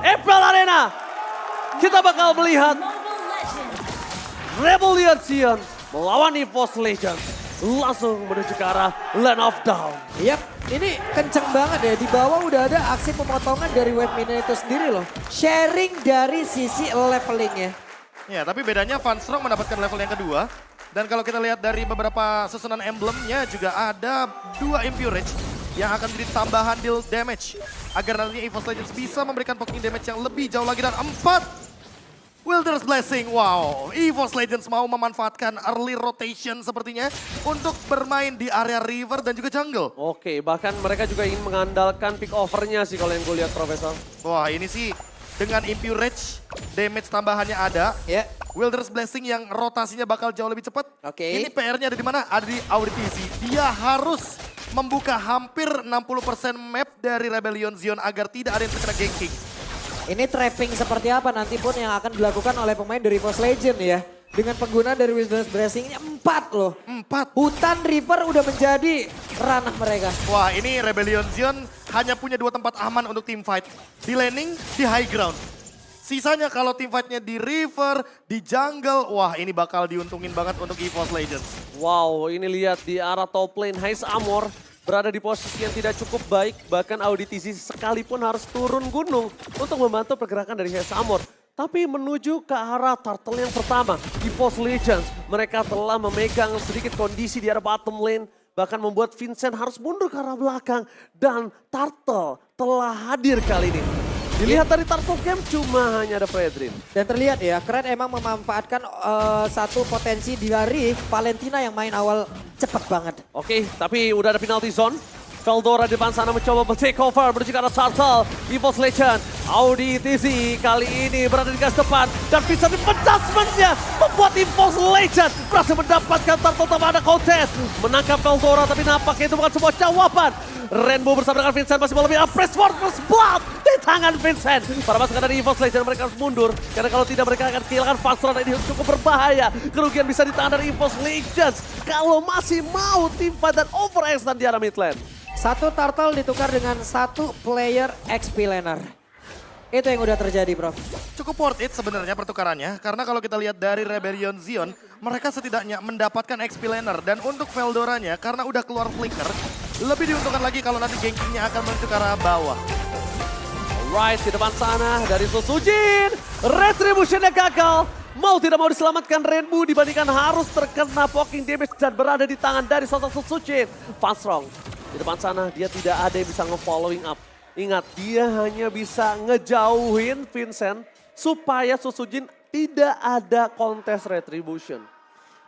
April Arena. Kita bakal melihat Rebellion Zion melawan EVOS Legends. Langsung menuju ke arah Land of Dawn. Yap, ini kenceng banget ya. Di bawah udah ada aksi pemotongan dari Wave Minion itu sendiri loh. Sharing dari sisi levelingnya. Ya, tapi bedanya Funstrong mendapatkan level yang kedua. Dan kalau kita lihat dari beberapa susunan emblemnya juga ada 2 Impure Rage yang akan menjadi tambahan deal damage. Agar nantinya EVOS Legends bisa memberikan poking damage yang lebih jauh lagi. Dan 4 Wilderness Blessing, wow. EVOS Legends mau memanfaatkan early rotation sepertinya untuk bermain di area river dan juga jungle. Oke, bahkan mereka juga ingin mengandalkan pick overnya sih kalau yang gue lihat, Profesor. Wah, ini sih dengan Impure Rage, damage tambahannya ada. Ya. Wilderness Blessing yang rotasinya bakal jauh lebih cepat. Oke. Ini PR-nya ada di mana? Ada di Auditizi. Dia harus membuka hampir 60% map dari Rebellion Zion agar tidak ada yang terkena ganking. Ini trapping seperti apa nanti pun yang akan dilakukan oleh pemain dari EVOS Legend ya. Dengan penggunaan dari Wilderness Blessing-nya 4 loh. 4. Hutan river udah menjadi ranah mereka. Wah, ini Rebellion Zion hanya punya 2 tempat aman untuk team fight. Di laning, di high ground. Sisanya kalau team fight-nya di river, di jungle, wah ini bakal diuntungin banget untuk EVOS Legends. Wow, ini lihat di arah top lane Hais Amor berada di posisi yang tidak cukup baik. Bahkan Auditizi sekalipun harus turun gunung untuk membantu pergerakan dari Hais Amor. Tapi menuju ke arah turtle yang pertama, EVOS Legends. Mereka telah memegang sedikit kondisi di arah bottom lane. Bahkan membuat Vincent harus mundur ke arah belakang. Dan turtle telah hadir kali ini. Dilihat dari turtle game cuma hanya ada Fredrin. Dan terlihat ya, Keren emang memanfaatkan satu potensi dari Valentina yang main awal cepet banget. Oke, tapi udah ada penalty zone. Veldora di depan sana mencoba take over menuju ke arah turtle. EVOS Legend, Auditizi kali ini berada di garis depan. Dan bisa adjustment-nya membuat EVOS Legend berhasil mendapatkan turtle tanpa ada kontes. Menangkap Veldora tapi nampaknya itu bukan sebuah jawaban. Rainbow bersama dengan Vincent masih mau lebih press for first blood di tangan Vincent. Para pasukan dari EVOS Legend mereka harus mundur. Karena kalau tidak mereka akan kehilangan fast run ini cukup berbahaya. Kerugian bisa di tangan dari EVOS Legends. Kalau masih mau tim fight dan overextend di arah mid lane. Satu turtle ditukar dengan satu player XP laner. Itu yang udah terjadi, Prof. Cukup worth it sebenarnya pertukarannya. Karena kalau kita lihat dari Rebellion Zion, mereka setidaknya mendapatkan XP laner. Dan untuk Veldoranya, karena udah keluar flicker, lebih diuntungkan lagi kalau nanti gankingnya akan menuju ke arah bawah. Alright, di depan sana dari Susujin. Retributionnya gagal. Mau tidak mau diselamatkan Rainbow dibandingkan harus terkena poking damage dan berada di tangan dari sosok Susujin. Funstrong di depan sana dia tidak ada yang bisa nge-following up. Ingat, dia hanya bisa ngejauhin Vincent supaya Susujin tidak ada kontes Retribution.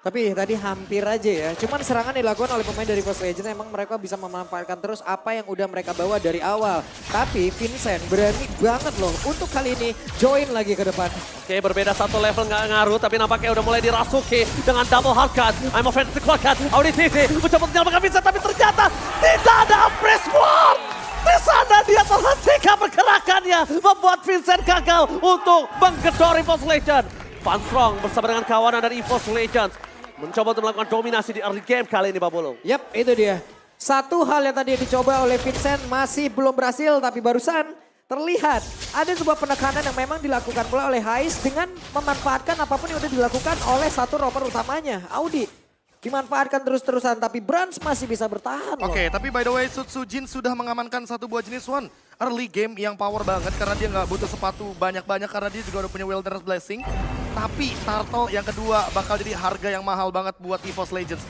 Tapi tadi hampir aja ya. Cuman serangan dilakukan oleh pemain dari EVOS Legends emang mereka bisa memanfaatkan terus apa yang udah mereka bawa dari awal. Tapi Vincent berani banget loh untuk kali ini join lagi ke depan. Oke, berbeda satu level nggak ngaruh, tapi nampaknya udah mulai dirasuki dengan double hard cut. I'm offensive dikeluarkan, Auditizi mencoba menyelamatkan Vincent, tapi ternyata tidak ada press ward. Di sana dia terhentikan pergerakannya, membuat Vincent gagal untuk menggedor EVOS Legends. Funstrong bersama dengan kawanan dari EVOS Legends mencoba untuk melakukan dominasi di early game kali ini, Pak Bolo. Yap, itu dia. Satu hal yang tadi dicoba oleh Vincent masih belum berhasil, tapi barusan terlihat ada sebuah penekanan yang memang dilakukan pula oleh Hais dengan memanfaatkan apapun yang sudah dilakukan oleh satu roper utamanya, Audi. Dimanfaatkan terus-terusan, tapi Brans masih bisa bertahan loh. Oke, tapi by the way Susujin sudah mengamankan satu buah jenis one. Early game yang power banget karena dia nggak butuh sepatu banyak-banyak karena dia juga udah punya Wilderness Blessing. Tapi Turtle yang kedua bakal jadi harga yang mahal banget buat EVOS Legends.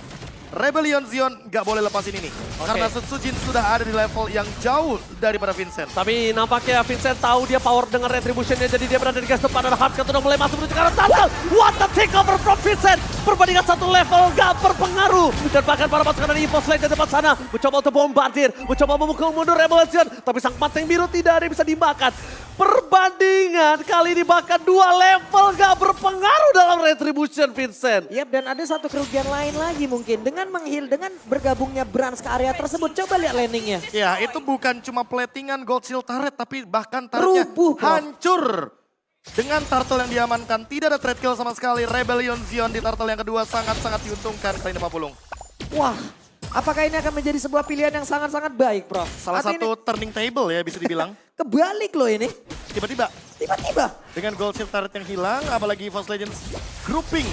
Rebellion Zion nggak boleh lepasin ini. Karena Susujin sudah ada di level yang jauh daripada Vincent. Tapi nampaknya Vincent tahu dia power dengan Retributionnya, jadi dia berada di gas depan. Ada hardcut udah mulai masuk menuju ke arah Turtle. What the takeover from Vincent. Perbandingan satu level gak berpengaruh. Dan bahkan para pasukan dari EVOS Legends depan sana mencoba untuk bombardir, mencoba memukul mundur Rebellion Zion. Tapi sang panteng biru tidak ada yang bisa dimakan. Perbandingan kali ini bahkan dua level gak berpengaruh dalam Retribution, Vincent. Yap, dan ada satu kerugian lain lagi mungkin. Dengan dengan bergabungnya Brans ke area tersebut. Coba lihat landingnya. Ya, itu bukan cuma platingan gold shield turret, tapi bahkan turretnya Rubuh, hancur. Dengan turtle yang diamankan, tidak ada trade kill sama sekali. Rebellion Zion di turtle yang kedua sangat-sangat diuntungkan kali ini Pak Pulung. Wah, apakah ini akan menjadi sebuah pilihan yang sangat-sangat baik, Prof? Salah Atau satu turning table ya bisa dibilang. Kebalik loh ini. tiba-tiba dengan gold shield turret yang hilang, apalagi EVOS Legends grouping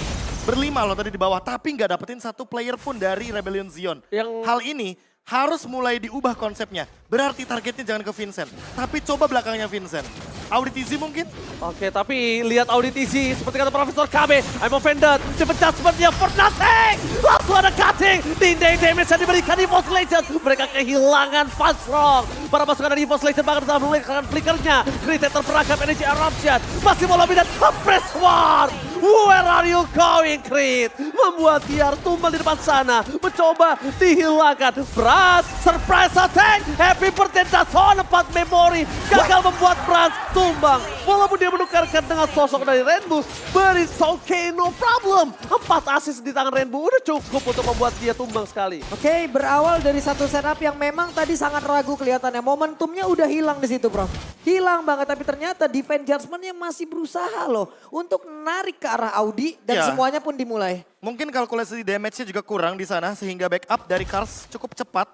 berlima loh tadi di bawah, tapi nggak dapetin satu player pun dari Rebellion Zion. Hal ini harus mulai diubah konsepnya. Berarti targetnya jangan ke Vincent, tapi coba belakangnya Vincent. Auditizi mungkin? Oke, tapi lihat Auditizi seperti kata Profesor KB. I'm offended. Cepat sepertinya for nothing. Langsung ada cutting. Tindai damage yang diberikan EVOS Legends. Mereka kehilangan Funstrong. Para pasukan dari EVOS Legends bahkan telah melakukan flickernya. Kriteter perangkap energy eruption. Masih mau lobby dan press war. Where are you going, Creed? Membuat Tiar tumbang di depan sana. Mencoba dihilangkan. Brans, surprise attack. Happy birthday Dazon, 4 memori. Gagal membuat Brans tumbang. Walaupun dia menukarkan dengan sosok dari Rainbow. But it's okay, no problem. 4 assist di tangan Rainbow udah cukup untuk membuat dia tumbang sekali. Oke, berawal dari satu setup yang memang tadi sangat ragu kelihatannya. Momentumnya udah hilang di situ, Bro. Hilang banget, tapi ternyata Divine Judgment-nya masih berusaha loh untuk menarik ke arah Audi dan semuanya pun dimulai. Mungkin kalkulasi damage-nya juga kurang di sana sehingga backup dari Cars cukup cepat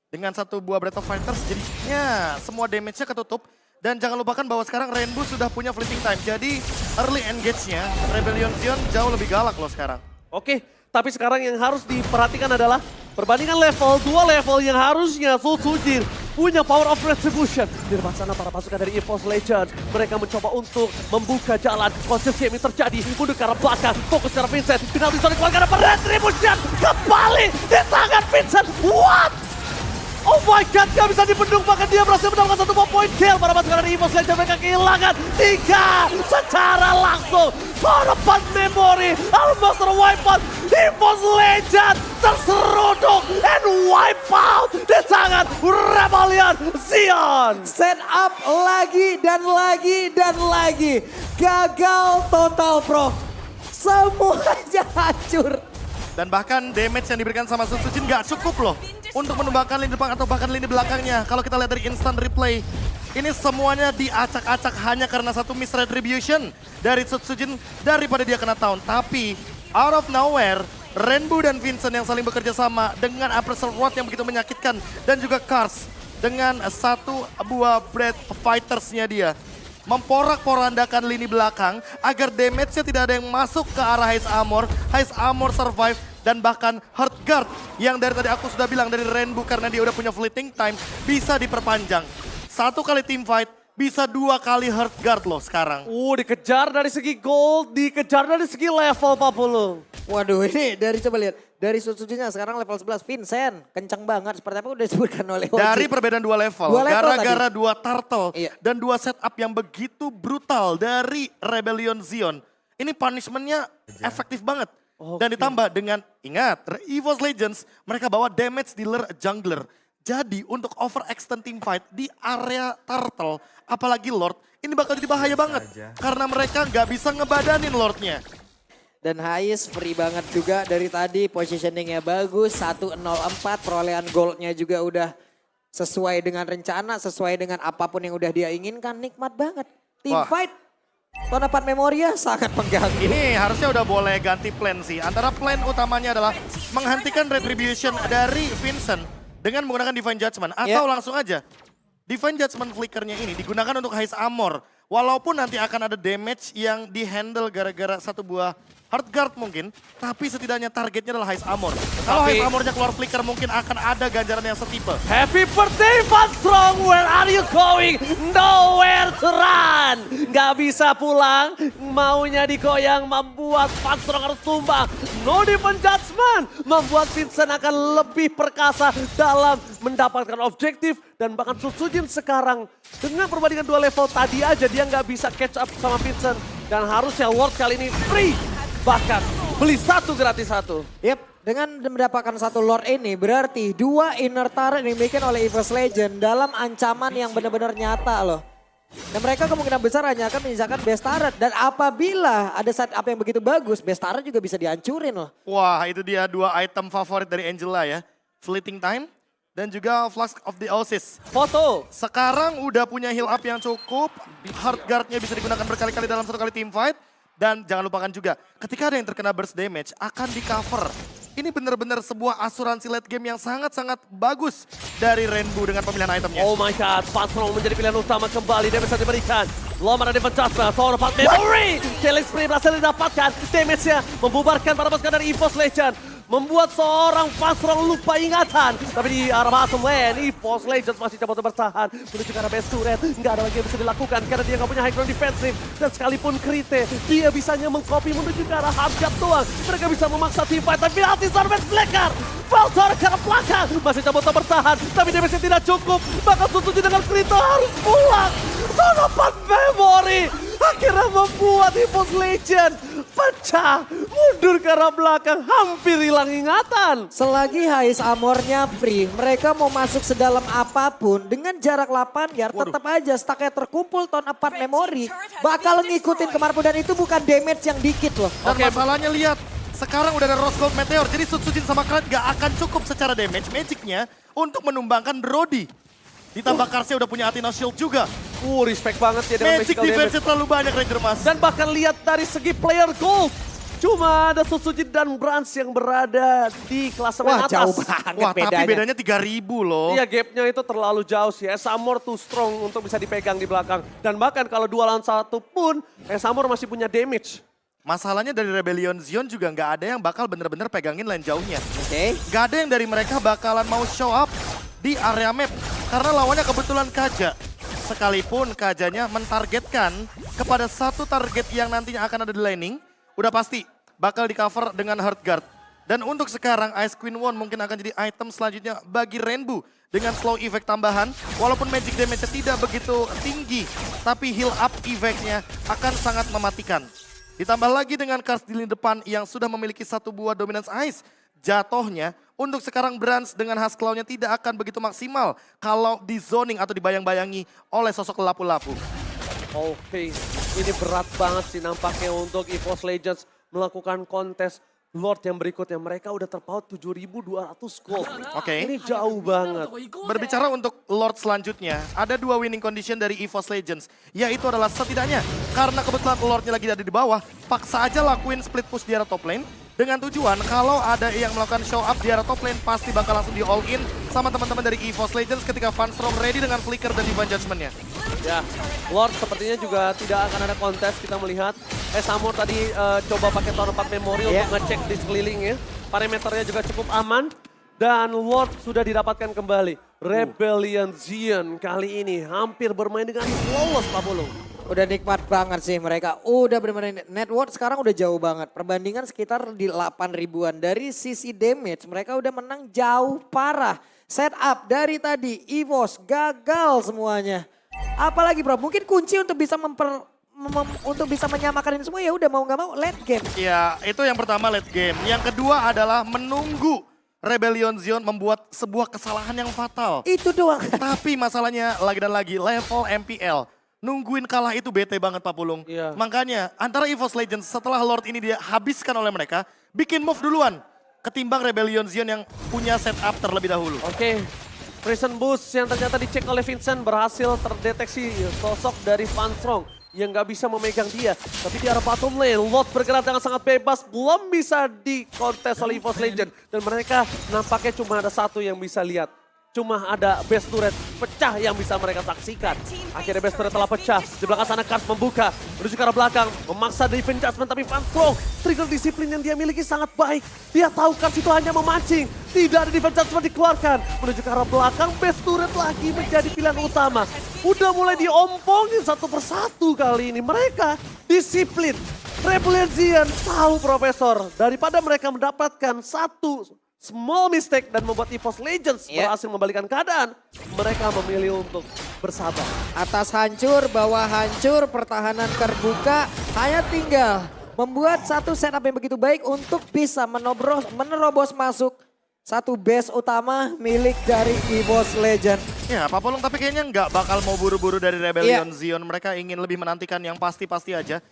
dengan satu buah Breath of Fighters jadinya semua damage-nya ketutup. Dan jangan lupakan bahwa sekarang Rainbow sudah punya fleeting time. Jadi early engage-nya Rebellion Zion jauh lebih galak loh sekarang. Oke, tapi sekarang yang harus diperhatikan adalah perbandingan level, 2 level yang harusnya Soul Sujin punya power of retribution. Di depan sana para pasukan dari EVOS Legends, mereka mencoba untuk membuka jalan. Konsep game terjadi, mundur ke arah belakang, fokus ke arah Vincent. Final di zona keluarga dapat retribution, kembali di tangan Vincent. What? Oh my god, gak bisa dibendung, bahkan dia berhasil mendapatkan 1 point kill. Para pasukan dari EVOS Legends mereka kehilangan 3 secara langsung. Korban memori, almost wipe out. EVOS Legends terseruduk and wipe out di tangan Rebellion Zion. Set up lagi dan lagi dan lagi. Gagal total, Bro. Semuanya hancur. Dan bahkan damage yang diberikan sama Sun Sujin gak cukup loh untuk menumbangkan lini depan atau bahkan lini belakangnya. Kalau kita lihat dari instant replay, ini semuanya diacak-acak hanya karena satu miss retribution dari Sun Sujin daripada dia kena taun. Tapi out of nowhere, Rainbow dan Vincent yang saling bekerja sama dengan Abyssal Rod yang begitu menyakitkan. Dan juga Cars dengan satu buah Breath Fighters-nya dia memporak-porandakan lini belakang agar damage-nya tidak ada yang masuk ke arah Haze Armor. Haze Armor survive dan bahkan Heartguard yang dari tadi aku sudah bilang dari Rainbow karena dia udah punya fleeting time bisa diperpanjang. 1 kali team fight bisa 2 kali Heartguard loh sekarang. Dikejar dari segi gold, dikejar dari segi level 40. Waduh, ini dari coba lihat. Dari Sujinnya sekarang level 11, Vincent. Kencang banget, seperti apa udah disebutkan oleh Oji. Dari perbedaan 2 level, gara-gara 2 turtle dan 2 setup yang begitu brutal dari Rebellion Zion. Ini punishment-nya efektif banget. Dan ditambah dengan, ingat, EVOS Legends mereka bawa damage dealer jungler. Jadi untuk overextend team fight di area turtle, apalagi Lord, ini bakal jadi bahaya banget. Karena mereka nggak bisa ngebadanin Lordnya. Dan Hais free banget juga dari tadi, positioningnya bagus, 1-0-4, perolehan goldnya juga udah sesuai dengan rencana, sesuai dengan apapun yang udah dia inginkan, nikmat banget. Team fight, Tona 4 Memoria sangat mengganggu. Ini harusnya udah boleh ganti plan sih, antara plan utamanya adalah menghentikan retribution dari Vincent dengan menggunakan Divine Judgment, atau langsung aja Divine Judgment flickernya ini digunakan untuk Haze Armor. Walaupun nanti akan ada damage yang dihandle gara-gara satu buah Heartguard mungkin, tapi setidaknya targetnya adalah Haze Armor. Kalau Haze Armornya keluar flicker mungkin akan ada ganjaran yang setipe. Happy birthday Funstrong, where are you going? Nowhere to run. Gak bisa pulang, maunya digoyang membuat Funstrong harus tumbang. No Divine Judgment membuat Vincent akan lebih perkasa dalam mendapatkan objektif. Dan bahkan Sun Sujin sekarang dengan perbandingan 2 level tadi aja dia nggak bisa catch up sama Vincent. Dan harusnya Lord kali ini free. Bahkan beli 1 gratis 1. Yep, dengan mendapatkan 1 Lord ini berarti 2 inner turret yang dimiliki oleh EVOS Legends dalam ancaman yang benar-benar nyata loh. Dan mereka kemungkinan besar hanya akan menyisakan best turret. Dan apabila ada setup yang begitu bagus, best turret juga bisa dihancurin loh. Wah, itu dia 2 item favorit dari Angela ya. Fleeting Time dan juga Flask of the Oasis. Foto. Sekarang udah punya heal up yang cukup. Heartguard-nya bisa digunakan berkali-kali dalam 1 kali team fight. Dan jangan lupakan juga, ketika ada yang terkena burst damage, akan di cover. Ini benar-benar sebuah asuransi late game yang sangat-sangat bagus dari Rainbow dengan pemilihan itemnya. Oh my god, Patrol menjadi pilihan utama kembali. Dia bisa diberikan. Lomar dari Jasper, Thor dapat memory. Killing spree berhasil didapatkan. Damage-nya membubarkan para pasukan dari EVOS Legend. Membuat seorang Patrol lupa ingatan. Tapi di arah bottom lane, EVOS Legends masih coba untuk bertahan. Menuju ke arah base turret. Nggak ada lagi yang bisa dilakukan karena dia nggak punya high ground defensive. Dan sekalipun krite, dia bisanya mengcopy menuju ke arah hardjump doang. Mereka bisa memaksa team fight, tapi hati Sorbet Flicker. Valtor ke arah belakang. Masih coba untuk bertahan, tapi damage-nya tidak cukup. Bahkan Suzuki dengan krite harus pulang. Dapat memory. Akhirnya membuat EVOS Legend pecah, mundur ke arah belakang, hampir hilang ingatan. Selagi Hais Amornya free, mereka mau masuk sedalam apapun dengan jarak 8 yard tetap aja stucknya terkumpul ton apart memori. Bakal ngikutin kemanapun dan itu bukan damage yang dikit loh. Dan masalahnya lihat, sekarang udah ada Rose Gold Meteor, jadi Sutsujin sama Krat gak akan cukup secara damage magicnya untuk menumbangkan Brody. Ditambah Karsnya udah punya Athena Shield juga. Respect banget ya dengan Magic magical defense damage. terlalu banyak Ranger Mas. Dan bahkan lihat dari segi player gold. Cuma ada Suzuki dan Brans yang berada di klasemen Wah atas. jauh banget Wah bedanya. tapi bedanya 3.000 loh. Iya, gapnya itu terlalu jauh sih. Esamor too strong untuk bisa dipegang di belakang. Dan bahkan kalau 2 lawan 1 pun, Esamor masih punya damage. Masalahnya dari Rebellion Zion juga nggak ada yang bakal bener-bener pegangin lane jauhnya. Oke. Gak ada yang dari mereka bakalan mau show up di area map. Karena lawannya kebetulan Kaja. Sekalipun Kajanya mentargetkan kepada satu target yang nantinya akan ada di laning, udah pasti bakal di cover dengan Heartguard. Dan untuk sekarang Ice Queen One mungkin akan jadi item selanjutnya bagi Rainbow. Dengan slow effect tambahan, walaupun magic damage-nya tidak begitu tinggi, tapi heal up effect-nya akan sangat mematikan. Ditambah lagi dengan Kars di lini depan yang sudah memiliki satu buah dominance ice. Jatuhnya untuk sekarang Brans dengan Hasclaw-nya tidak akan begitu maksimal kalau di zoning atau dibayang-bayangi oleh sosok lapu-lapu. Oke, ini berat banget sih nampaknya untuk EVOS Legends melakukan kontes Lord yang berikutnya. Mereka udah terpaut 7.200 gold. Oke. Ini jauh banget. Berbicara untuk Lord selanjutnya, ada 2 winning condition dari EVOS Legends. Yaitu adalah setidaknya karena kebetulan Lordnya lagi ada di bawah, paksa aja lakuin split push di arah top lane. Dengan tujuan kalau ada yang melakukan show up di arah top lane pasti bakal langsung di all in sama teman-teman dari EVOS Legends ketika Funstrong ready dengan flicker dan Divine Judgment-nya. Ya, Lord sepertinya juga tidak akan ada kontes. Kita melihat Esamor tadi coba pakai Tower 4 Memory untuk ngecek di sekelilingnya. Parameternya juga cukup aman. Dan Lord sudah didapatkan kembali. Rebellion Zion kali ini hampir bermain dengan flawless Pak Pulung. Udah nikmat banget sih mereka. Udah bener-bener net worth sekarang udah jauh banget. Perbandingan sekitar di 8 ribuan. Dari sisi damage mereka udah menang jauh parah. Setup dari tadi EVOS gagal semuanya. Apalagi bro, mungkin kunci untuk bisa untuk bisa menyamakan ini semua ya udah mau nggak mau late game. Ya itu yang pertama late game. Yang kedua adalah menunggu Rebellion Zion membuat sebuah kesalahan yang fatal. Itu doang. Tapi masalahnya lagi dan lagi level MPL. Nungguin kalah itu bete banget Pak Pulung. Iya. Makanya antara EVOS Legends setelah Lord ini dia habiskan oleh mereka, bikin move duluan. Ketimbang Rebellion Zion yang punya setup terlebih dahulu. Oke, Prison Boost yang ternyata dicek oleh Vincent berhasil terdeteksi sosok dari Funstrong yang gak bisa memegang dia. Tapi di arah bottom lane, Lot bergerak dengan sangat bebas, belum bisa dikontes oleh EVOS Legend. Dan mereka nampaknya cuma ada satu yang bisa lihat. Cuma ada base turret pecah yang bisa mereka saksikan. Akhirnya base turret telah pecah. Di belakang sana Kars membuka. Menuju ke arah belakang. Memaksa Divine Judgment tapi Funstrong. Trigger disiplin yang dia miliki sangat baik. Dia tahu Kars itu hanya memancing. Tidak ada Divine Judgment dikeluarkan. Menuju ke arah belakang. Base turret lagi menjadi pilihan utama. Udah mulai diompongin satu persatu kali ini. Mereka disiplin. Rebellion Zion tahu Profesor. Daripada mereka mendapatkan satu small mistake dan membuat EVOS Legends berhasil membalikan keadaan, mereka memilih untuk bersabar. Atas hancur, bawah hancur, pertahanan terbuka, hanya tinggal membuat satu setup yang begitu baik untuk bisa menerobos masuk satu base utama milik dari EVOS Legend. Ya Pak Pulung tapi kayaknya nggak bakal mau buru-buru dari Rebellion Zion. Mereka ingin lebih menantikan yang pasti-pasti aja.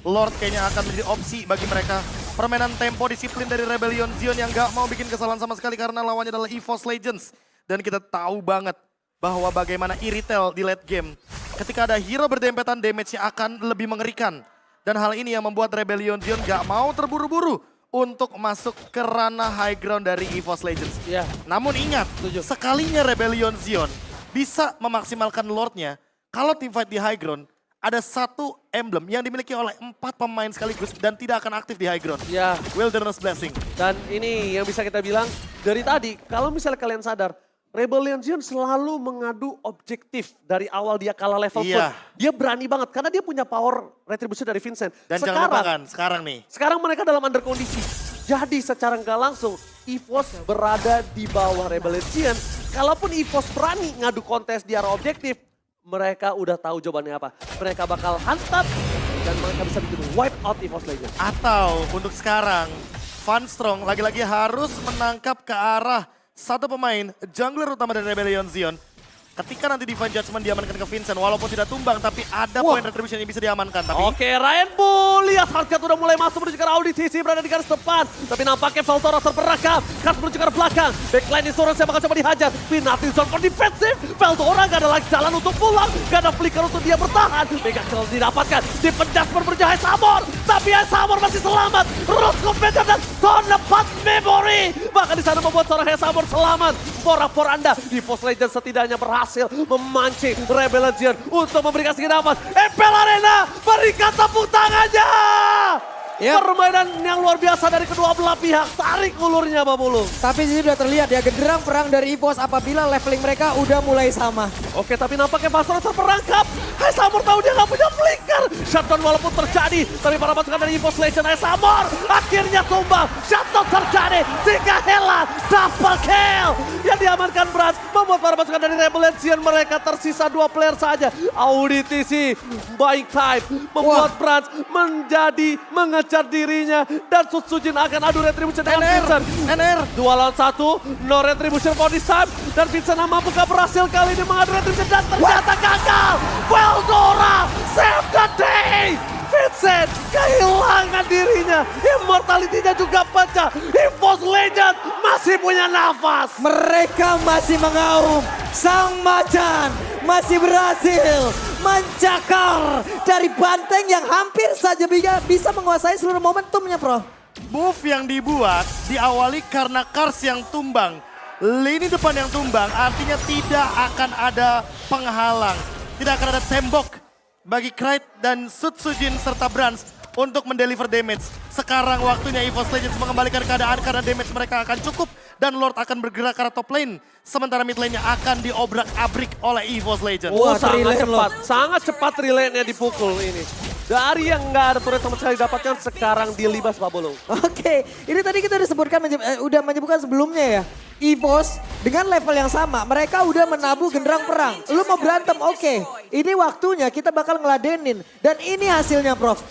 Lord kayaknya akan menjadi opsi bagi mereka. Permainan tempo disiplin dari Rebellion Zion yang gak mau bikin kesalahan sama sekali karena lawannya adalah EVOS Legends. Dan kita tahu banget bahwa bagaimana Iritel di late game. Ketika ada hero berdempetan damage-nya akan lebih mengerikan. Dan hal ini yang membuat Rebellion Zion gak mau terburu-buru untuk masuk ke ranah high ground dari EVOS Legends. Iya. Namun ingat, sekalinya Rebellion Zion bisa memaksimalkan Lordnya, kalau teamfight di high ground, ada satu emblem yang dimiliki oleh 4 pemain sekaligus dan tidak akan aktif di high ground. Ya, Wilderness Blessing. dan ini yang bisa kita bilang dari tadi, kalau misalnya kalian sadar, Rebellion Zion selalu mengadu objektif dari awal dia kalah level pun. Iya. Dia berani banget karena dia punya power retribution dari Vincent. Dan jangan lupakan, sekarang nih. Sekarang mereka dalam under kondisi. Jadi secara nggak langsung EVOS berada di bawah Rebellion Zion. Kalaupun EVOS berani ngadu kontes di arah objektif, mereka udah tahu jawabannya apa. Mereka bakal hantam dan mereka bisa bikin wipe out EVOS Legends. Atau untuk sekarang, Funstrong lagi-lagi harus menangkap ke arah satu pemain jungler utama dari Rebellion Zion. Ketika nanti Divine Judgment diamankan ke Vincent, walaupun tidak tumbang, tapi ada poin retribution yang bisa diamankan. Tapi Oke, Ryan Bull, lihat Hardcat udah mulai masuk menuju ke arah audisi, berada di garis depan. Tapi nampaknya Veltora terperangkap, Kars menuju ke arah belakang. Backline Insurance yang bakal coba dihajar. Pinati zone for defensive, Veltora gak ada lagi jalan untuk pulang, gak ada flicker untuk dia bertahan. Mega kill didapatkan, dipendas menuju Hesamor. Tapi Hesamor masih selamat. Roscoe Bender dan Tonepad Memory. Bahkan di sana membuat seorang Hesamor selamat. For Anda, EVOS Legends setidaknya berhasil memancing Rebellion Zion untuk memberikan sedikit nafas. Empel Arena berikan tepuk tangannya. Yep. Permainan yang luar biasa dari kedua belah pihak. Tarik ulurnya Babulu. Tapi sini udah terlihat ya genderang perang dari EVOS apabila leveling mereka udah mulai sama. Oke, tapi nampaknya Pastor terperangkap. Hesamor tahu dia nggak punya flicker. Shutdown walaupun terjadi, tapi para pasukan dari EVOS Legends Hesamor akhirnya tumbang. Shutdown terjadi, sehingga Hela double kill. Yang diamankan Brans membuat para pasukan dari Rebellion Zion mereka tersisa 2 player saja. Auditisi buying time membuat Brans menjadi mengejar dirinya dan Sutsujin akan adu retribution dengan Vincent. NR 2 lawan 1, no retribution for this time. Dan Vincent mampukah berhasil kali ini mengadu retribution dan ternyata gagal. Veldora save the day. Vincent kehilangan dirinya, immortality-nya juga pecah. EVOS Legends masih punya nafas. Mereka masih mengaum, sang macan masih berhasil mencakar dari banteng yang hampir saja bisa menguasai seluruh momentumnya, Bro. move yang dibuat diawali karena Kars yang tumbang. Lini depan yang tumbang artinya tidak akan ada penghalang. Tidak akan ada tembok bagi Krayt dan Sutsujin serta Brans untuk mendeliver damage. Sekarang waktunya EVOS Legends mengembalikan keadaan karena damage mereka akan cukup. Dan Lord akan bergerak ke arah top lane. Sementara mid lane-nya akan diobrak-abrik oleh EVOS Legends. Oh, Wah, sangat relay cepat. Sangat cepat relay-nya dipukul ini. Dari yang nggak ada turret sama sekali dapatkan, sekarang dilibas Babolo. Oke, ini tadi kita udah sebutkan, udah menyebutkan sebelumnya ya. EVOS dengan level yang sama, mereka udah menabuh genderang perang. Lu mau berantem, oke. Ini waktunya kita bakal ngeladenin. Dan ini hasilnya, Prof.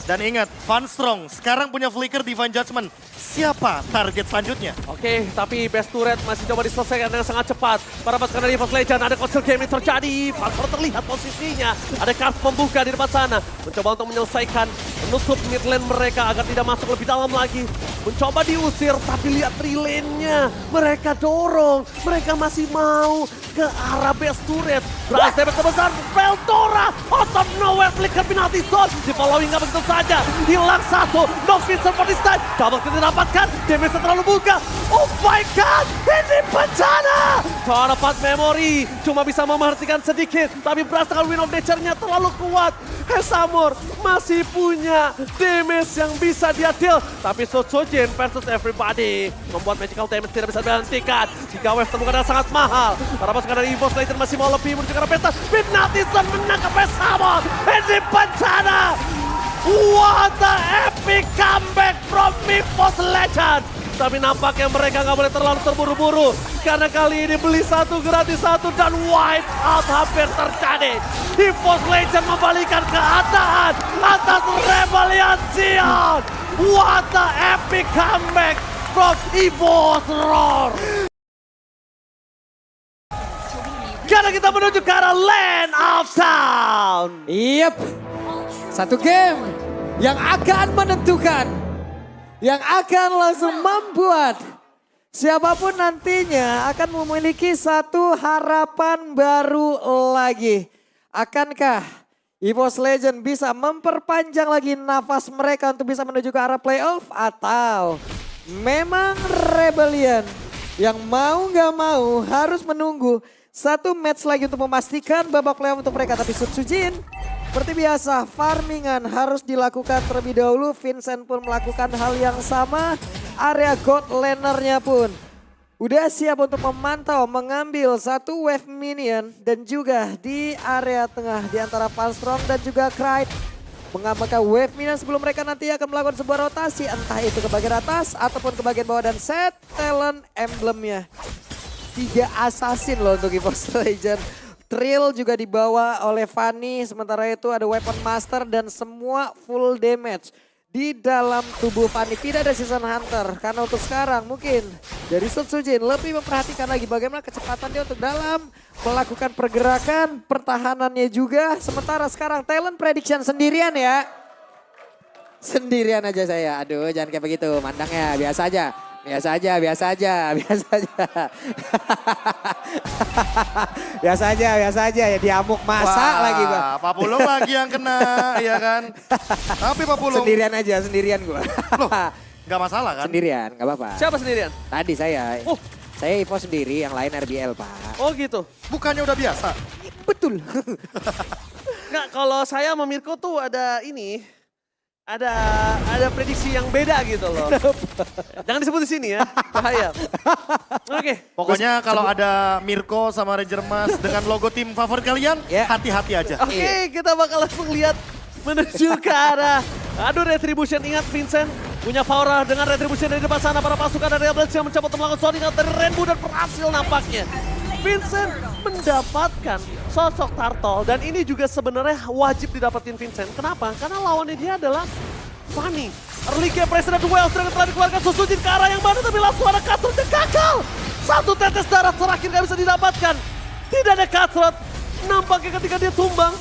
Dan ingat, Funstrong sekarang punya flicker Divine Judgment. Siapa target selanjutnya? Oke, tapi best turret masih coba diselesaikan dengan sangat cepat. Para pasukan dari EVOS Legends, ada Council Game terjadi. Pastor terlihat posisinya. Ada Kars membuka di depan sana. Mencoba untuk menyelesaikan, menutup mid lane mereka agar tidak masuk lebih dalam lagi. Mencoba diusir, tapi lihat relay-nya. Mereka dorong, mereka masih mau ke arah best turret. Beras damage terbesar, Veldora out of nowhere, flicker penalty zone. Di following nggak begitu saja, hilang satu. No Vincent for this time, double kill didapatkan, damage terlalu buka. Oh my god, ini bencana. Tonepad Memory cuma bisa memerhatikan sedikit, tapi Beras dengan Wind of Nature-nya terlalu kuat. Hesamor masih punya damage yang bisa dia deal, tapi Sutsujin versus everybody membuat magical damage tidak bisa dihentikan. Jika wave temukan sangat mahal, para pasukan dari EVOS Legends masih mau lebih menuju ke arah pesta. Midnight Sun menangkap Hesamor. Ini bencana. What the epic comeback from EVOS Legends. Tapi nampaknya mereka nggak boleh terlalu terburu-buru. Karena kali ini beli satu gratis satu dan wipe out hampir terjadi. EVOS Legends membalikan keadaan atas Rebellion Zion. What the epic comeback from EVOS Roar. Karena kita menuju ke arah Land of Sound. Yep. Satu game yang akan menentukan. Yang akan langsung membuat siapapun nantinya akan memiliki satu harapan baru lagi. Akankah EVOS Legend bisa memperpanjang lagi nafas mereka untuk bisa menuju ke arah playoff atau memang Rebellion yang mau nggak mau harus menunggu satu match lagi untuk memastikan babak playoff untuk mereka. Tapi Sutsujin seperti biasa farmingan harus dilakukan terlebih dahulu. Vincent pun melakukan hal yang sama. Area God Laner-nya pun udah siap untuk memantau, mengambil satu wave minion dan juga di area tengah di antara Funstrong dan juga Krite mengamankan wave minion sebelum mereka nanti akan melakukan sebuah rotasi entah itu ke bagian atas ataupun ke bagian bawah dan set talent emblemnya. 3 assassin loh untuk EVOS Legend. Trill juga dibawa oleh Fanny, sementara itu ada Weapon Master dan semua full damage. Di dalam tubuh Fanny tidak ada Season Hunter. Karena untuk sekarang mungkin dari Sutsujin lebih memperhatikan lagi bagaimana kecepatan dia untuk dalam melakukan pergerakan. Pertahanannya juga. Sementara sekarang talent prediction sendirian ya. Sendirian aja saya. Aduh jangan kayak begitu mandangnya. Biasa aja. Biasa aja, biasa aja, biasa aja. Biasa aja, biasa aja ya diamuk masak lagi gua. Pak Pulung lagi yang kena, ya kan. Tapi Pak Pulung. Sendirian aja, sendirian gua. Loh, gak masalah kan? Sendirian, gak apa-apa. Siapa sendirian? Tadi saya. Oh. Saya Evo sendiri, yang lain RBL Pak. Oh gitu. Bukannya udah biasa? Betul. Nggak, kalau saya sama Mirko tuh ada ini. Ada prediksi yang beda gitu loh. Jangan disebut di sini ya, bahaya. Oke. Pokoknya kalau ada Mirko sama Ranger Mas dengan logo tim favorit kalian, hati-hati aja. Oke, kita bakal langsung lihat menuju ke arah. Aduh, Retribution, ingat Vincent punya power dengan Retribution dari depan sana. Para pasukan dari Rebels yang mencoba untuk melakukan sounding out dari Rainbow dan berhasil nampaknya. Vincent mendapatkan sosok Turtle dan ini juga sebenarnya wajib didapetin Vincent. Kenapa? Karena lawannya dia adalah Fanny. Early game President Wells dengan telah dikeluarkan Sutsujin ke arah yang mana tapi langsung ada Cutthroat yang gagal. Satu tetes darah terakhir gak bisa didapatkan. Tidak ada Cutthroat. Nampaknya ketika dia tumbang,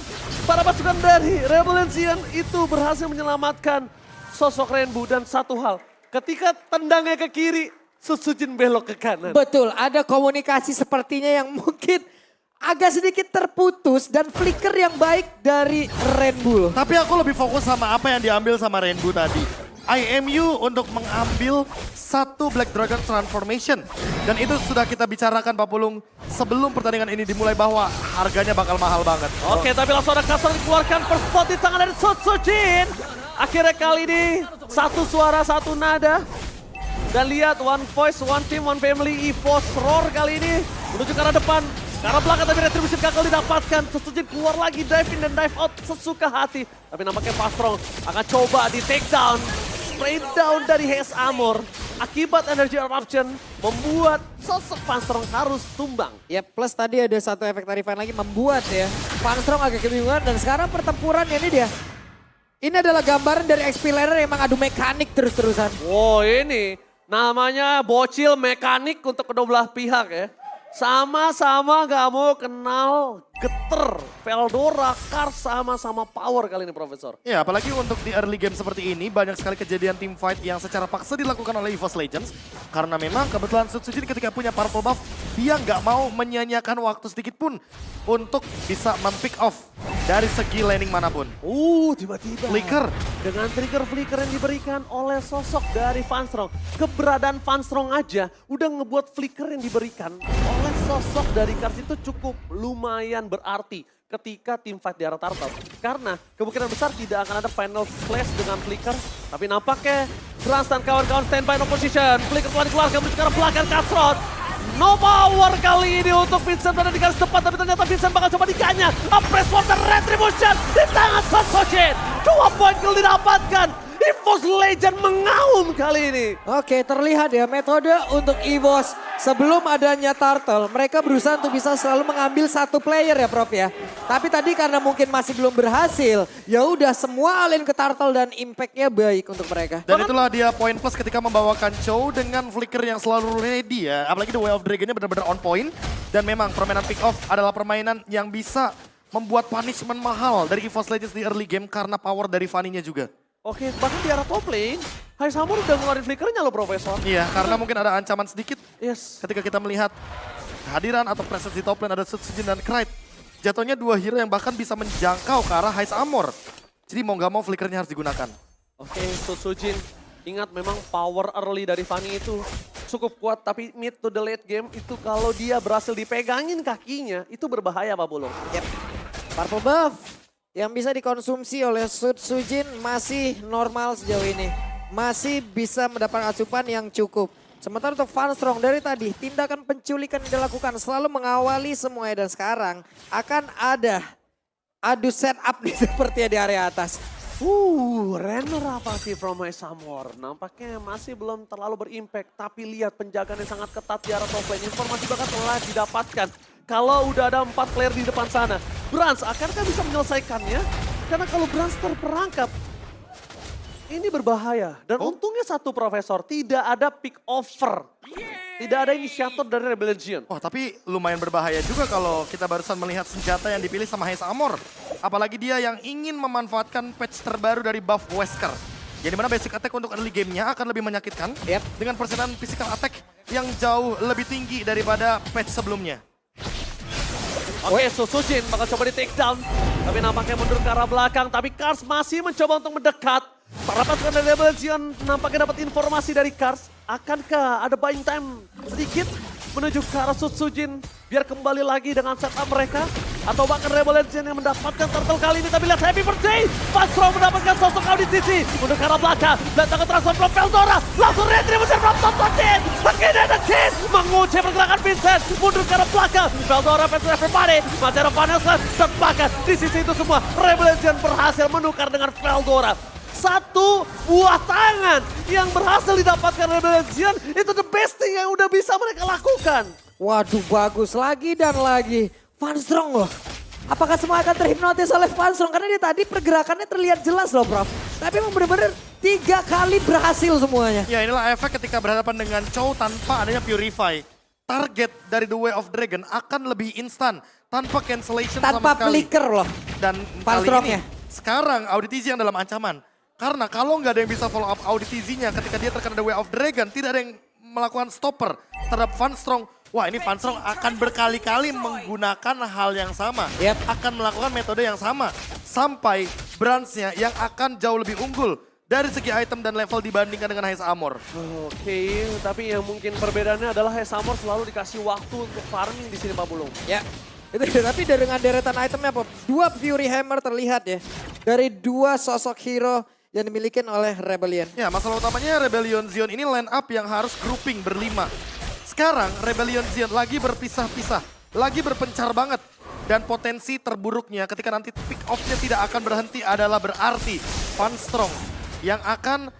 para pasukan dari Rebellion itu berhasil menyelamatkan sosok Rainbow. Dan satu hal, ketika tendangnya ke kiri, Sutsujin belok ke kanan. Betul, ada komunikasi sepertinya yang mungkin agak sedikit terputus dan flicker yang baik dari Rainbow. Tapi aku lebih fokus sama apa yang diambil sama Rainbow tadi. IMU untuk mengambil satu Black Dragon Transformation. Dan itu sudah kita bicarakan Pak Pulung sebelum pertandingan ini dimulai bahwa harganya bakal mahal banget. Oke, tapi langsung ada Cutthroat dikeluarkan first spot di tangan dari Sutsujin. Akhirnya kali ini satu suara, satu nada. Dan lihat one voice, one team, one family, EVOS Roar kali ini menuju ke arah depan. Ke arah belakang tapi Retribution gagal didapatkan. Sutsujin keluar lagi, dive in dan dive out sesuka hati. Tapi nampaknya Funstrong akan coba di take down. Spray down dari Haze Armor. Akibat energy eruption membuat sosok Funstrong harus tumbang. Ya plus tadi ada satu efek tarifan lagi membuat ya Funstrong agak kebingungan dan sekarang pertempuran ini dia. Ini adalah gambaran dari XP Laner yang emang adu mekanik terus-terusan. Wow, ini namanya bocil mekanik untuk kedua belah pihak ya. Sama-sama gak mau kenal geter. Veldora, Kars sama-sama power kali ini Profesor. Ya apalagi untuk di early game seperti ini banyak sekali kejadian team fight yang secara paksa dilakukan oleh EVOS Legends. Karena memang kebetulan Sutsujin ketika punya purple buff dia nggak mau menyia-nyiakan waktu sedikit pun untuk bisa mempick off dari segi laning manapun. Tiba-tiba. Flicker. Dengan trigger flicker yang diberikan oleh sosok dari Funstrong. Keberadaan Funstrong aja udah ngebuat flicker yang diberikan oleh sosok dari Kars itu cukup lumayan berarti ketika tim fight di arah Turtle. Karena kemungkinan besar tidak akan ada final flash dengan flicker. Tapi nampaknya Grants dan kawan-kawan standby no position. Flicker telah dikeluarkan menuju ke arah belakang Cutthroat. No power kali ini untuk Vincent berada di garis depan. Tapi ternyata Vincent bakal coba diganya. Press for the Retribution di tangan Sutsujin. 2 poin kill didapatkan. EVOS Legend mengaum kali ini. Oke, terlihat ya metode untuk EVOS sebelum adanya Turtle, mereka berusaha untuk bisa selalu mengambil satu player ya Prof ya. Tapi tadi karena mungkin masih belum berhasil, ya udah semua alin ke Turtle dan impactnya baik untuk mereka. Dan itulah dia poin plus ketika membawakan Chow dengan flicker yang selalu ready ya. Apalagi The Way of Dragon-nya benar-benar on point. Dan memang permainan pick off adalah permainan yang bisa membuat punishment mahal dari EVOS Legends di early game karena power dari Fanny-nya juga. Oke, bahkan di arah top lane, Haze Armor udah ngeluarin flickernya loh Profesor. Iya, karena mungkin ada ancaman sedikit Yes. ketika kita melihat kehadiran atau presence di top lane ada Sutsujin dan Krite. jatuhnya dua hero yang bahkan bisa menjangkau ke arah Heist Armor. Jadi mau nggak mau flickernya harus digunakan. Oke, Sujin. Ingat memang power early dari Fanny itu cukup kuat, tapi mid to the late game itu kalau dia berhasil dipegangin kakinya, itu berbahaya Pak Bulung. Yep. Purple buff yang bisa dikonsumsi oleh Sujin masih normal sejauh ini. Masih bisa mendapat asupan yang cukup. Sementara untuk Funstrong dari tadi, tindakan penculikan yang dilakukan selalu mengawali semuanya. Dan sekarang akan ada adu setup nih sepertinya di area atas. Renovasi from Heist Armor. Nampaknya masih belum terlalu berimpact. Tapi lihat penjagaan yang sangat ketat di arah top lane. Informasi bahkan telah didapatkan. Kalau udah ada 4 player di depan sana. Brans akankah bisa menyelesaikannya? Karena kalau Brans terperangkap, ini berbahaya. Dan untungnya satu Profesor, tidak ada pick over. Tidak ada inisiator dari Rebellion. Wah, tapi lumayan berbahaya juga kalau kita barusan melihat senjata yang dipilih sama Heist Armor. Apalagi dia yang ingin memanfaatkan patch terbaru dari buff Wesker. Yang dimana basic attack untuk early game-nya akan lebih menyakitkan. Dengan persenan physical attack yang jauh lebih tinggi daripada patch sebelumnya. Oke, Sujin bakal coba di take down. Tapi nampaknya mundur ke arah belakang. Tapi Kars masih mencoba untuk mendekat. Para pasukan dari Rebellion nampaknya dapat informasi dari Kars. Akankah ada buying time sedikit menuju ke arah Sujin biar kembali lagi dengan setup mereka? Atau bahkan Rebellion yang mendapatkan turtle kali ini. Tapi lihat Happy Birthday. Funstrong mendapatkan sosok audisi. Mundur ke arah belakang. Datang ke transfer from Veldora. Langsung retribution from Sujin. Again and again. Menguji pergerakan Vincent. Mundur ke arah belakang. Veldora versus everybody. Masih ada Vanessa. Dan bahkan di sisi itu semua Rebellion berhasil menukar dengan Veldora. Satu buah tangan yang berhasil didapatkan Rebellion itu the best thing yang udah bisa mereka lakukan. Waduh, bagus lagi dan lagi. Funstrong loh. Apakah semua akan terhipnotis oleh Funstrong? Karena dia tadi pergerakannya terlihat jelas loh, Prof. Tapi emang bener-bener 3 kali berhasil semuanya. Ya, inilah efek ketika berhadapan dengan Chow tanpa adanya Purify. Target dari The Way of Dragon akan lebih instan tanpa cancellation sama Tanpa sekali. flicker loh. Dan kali Funstrongnya. ini sekarang Auditizi yang dalam ancaman. Karena kalau nggak ada yang bisa follow up Auditizi-nya ketika dia terkena The Way of Dragon, tidak ada yang melakukan stopper terhadap Funstrong. Wah, ini Funstrong akan berkali-kali menggunakan hal yang sama. Akan melakukan metode yang sama. Sampai Brans-nya yang akan jauh lebih unggul dari segi item dan level dibandingkan dengan Heist Armor. Oke, tapi yang mungkin perbedaannya adalah Heist Armor selalu dikasih waktu untuk farming di sini Pak Bulung. Ya. Itu tapi dengan deretan itemnya, Pop. 2 Fury Hammer terlihat ya. Dari 2 sosok hero yang dimiliki oleh Rebellion. Ya, masalah utamanya Rebellion Zion ini line up yang harus grouping berlima. Sekarang Rebellion Zion lagi berpisah-pisah, lagi berpencar banget. Dan potensi terburuknya ketika nanti pick off-nya tidak akan berhenti adalah berarti Funstrong yang akan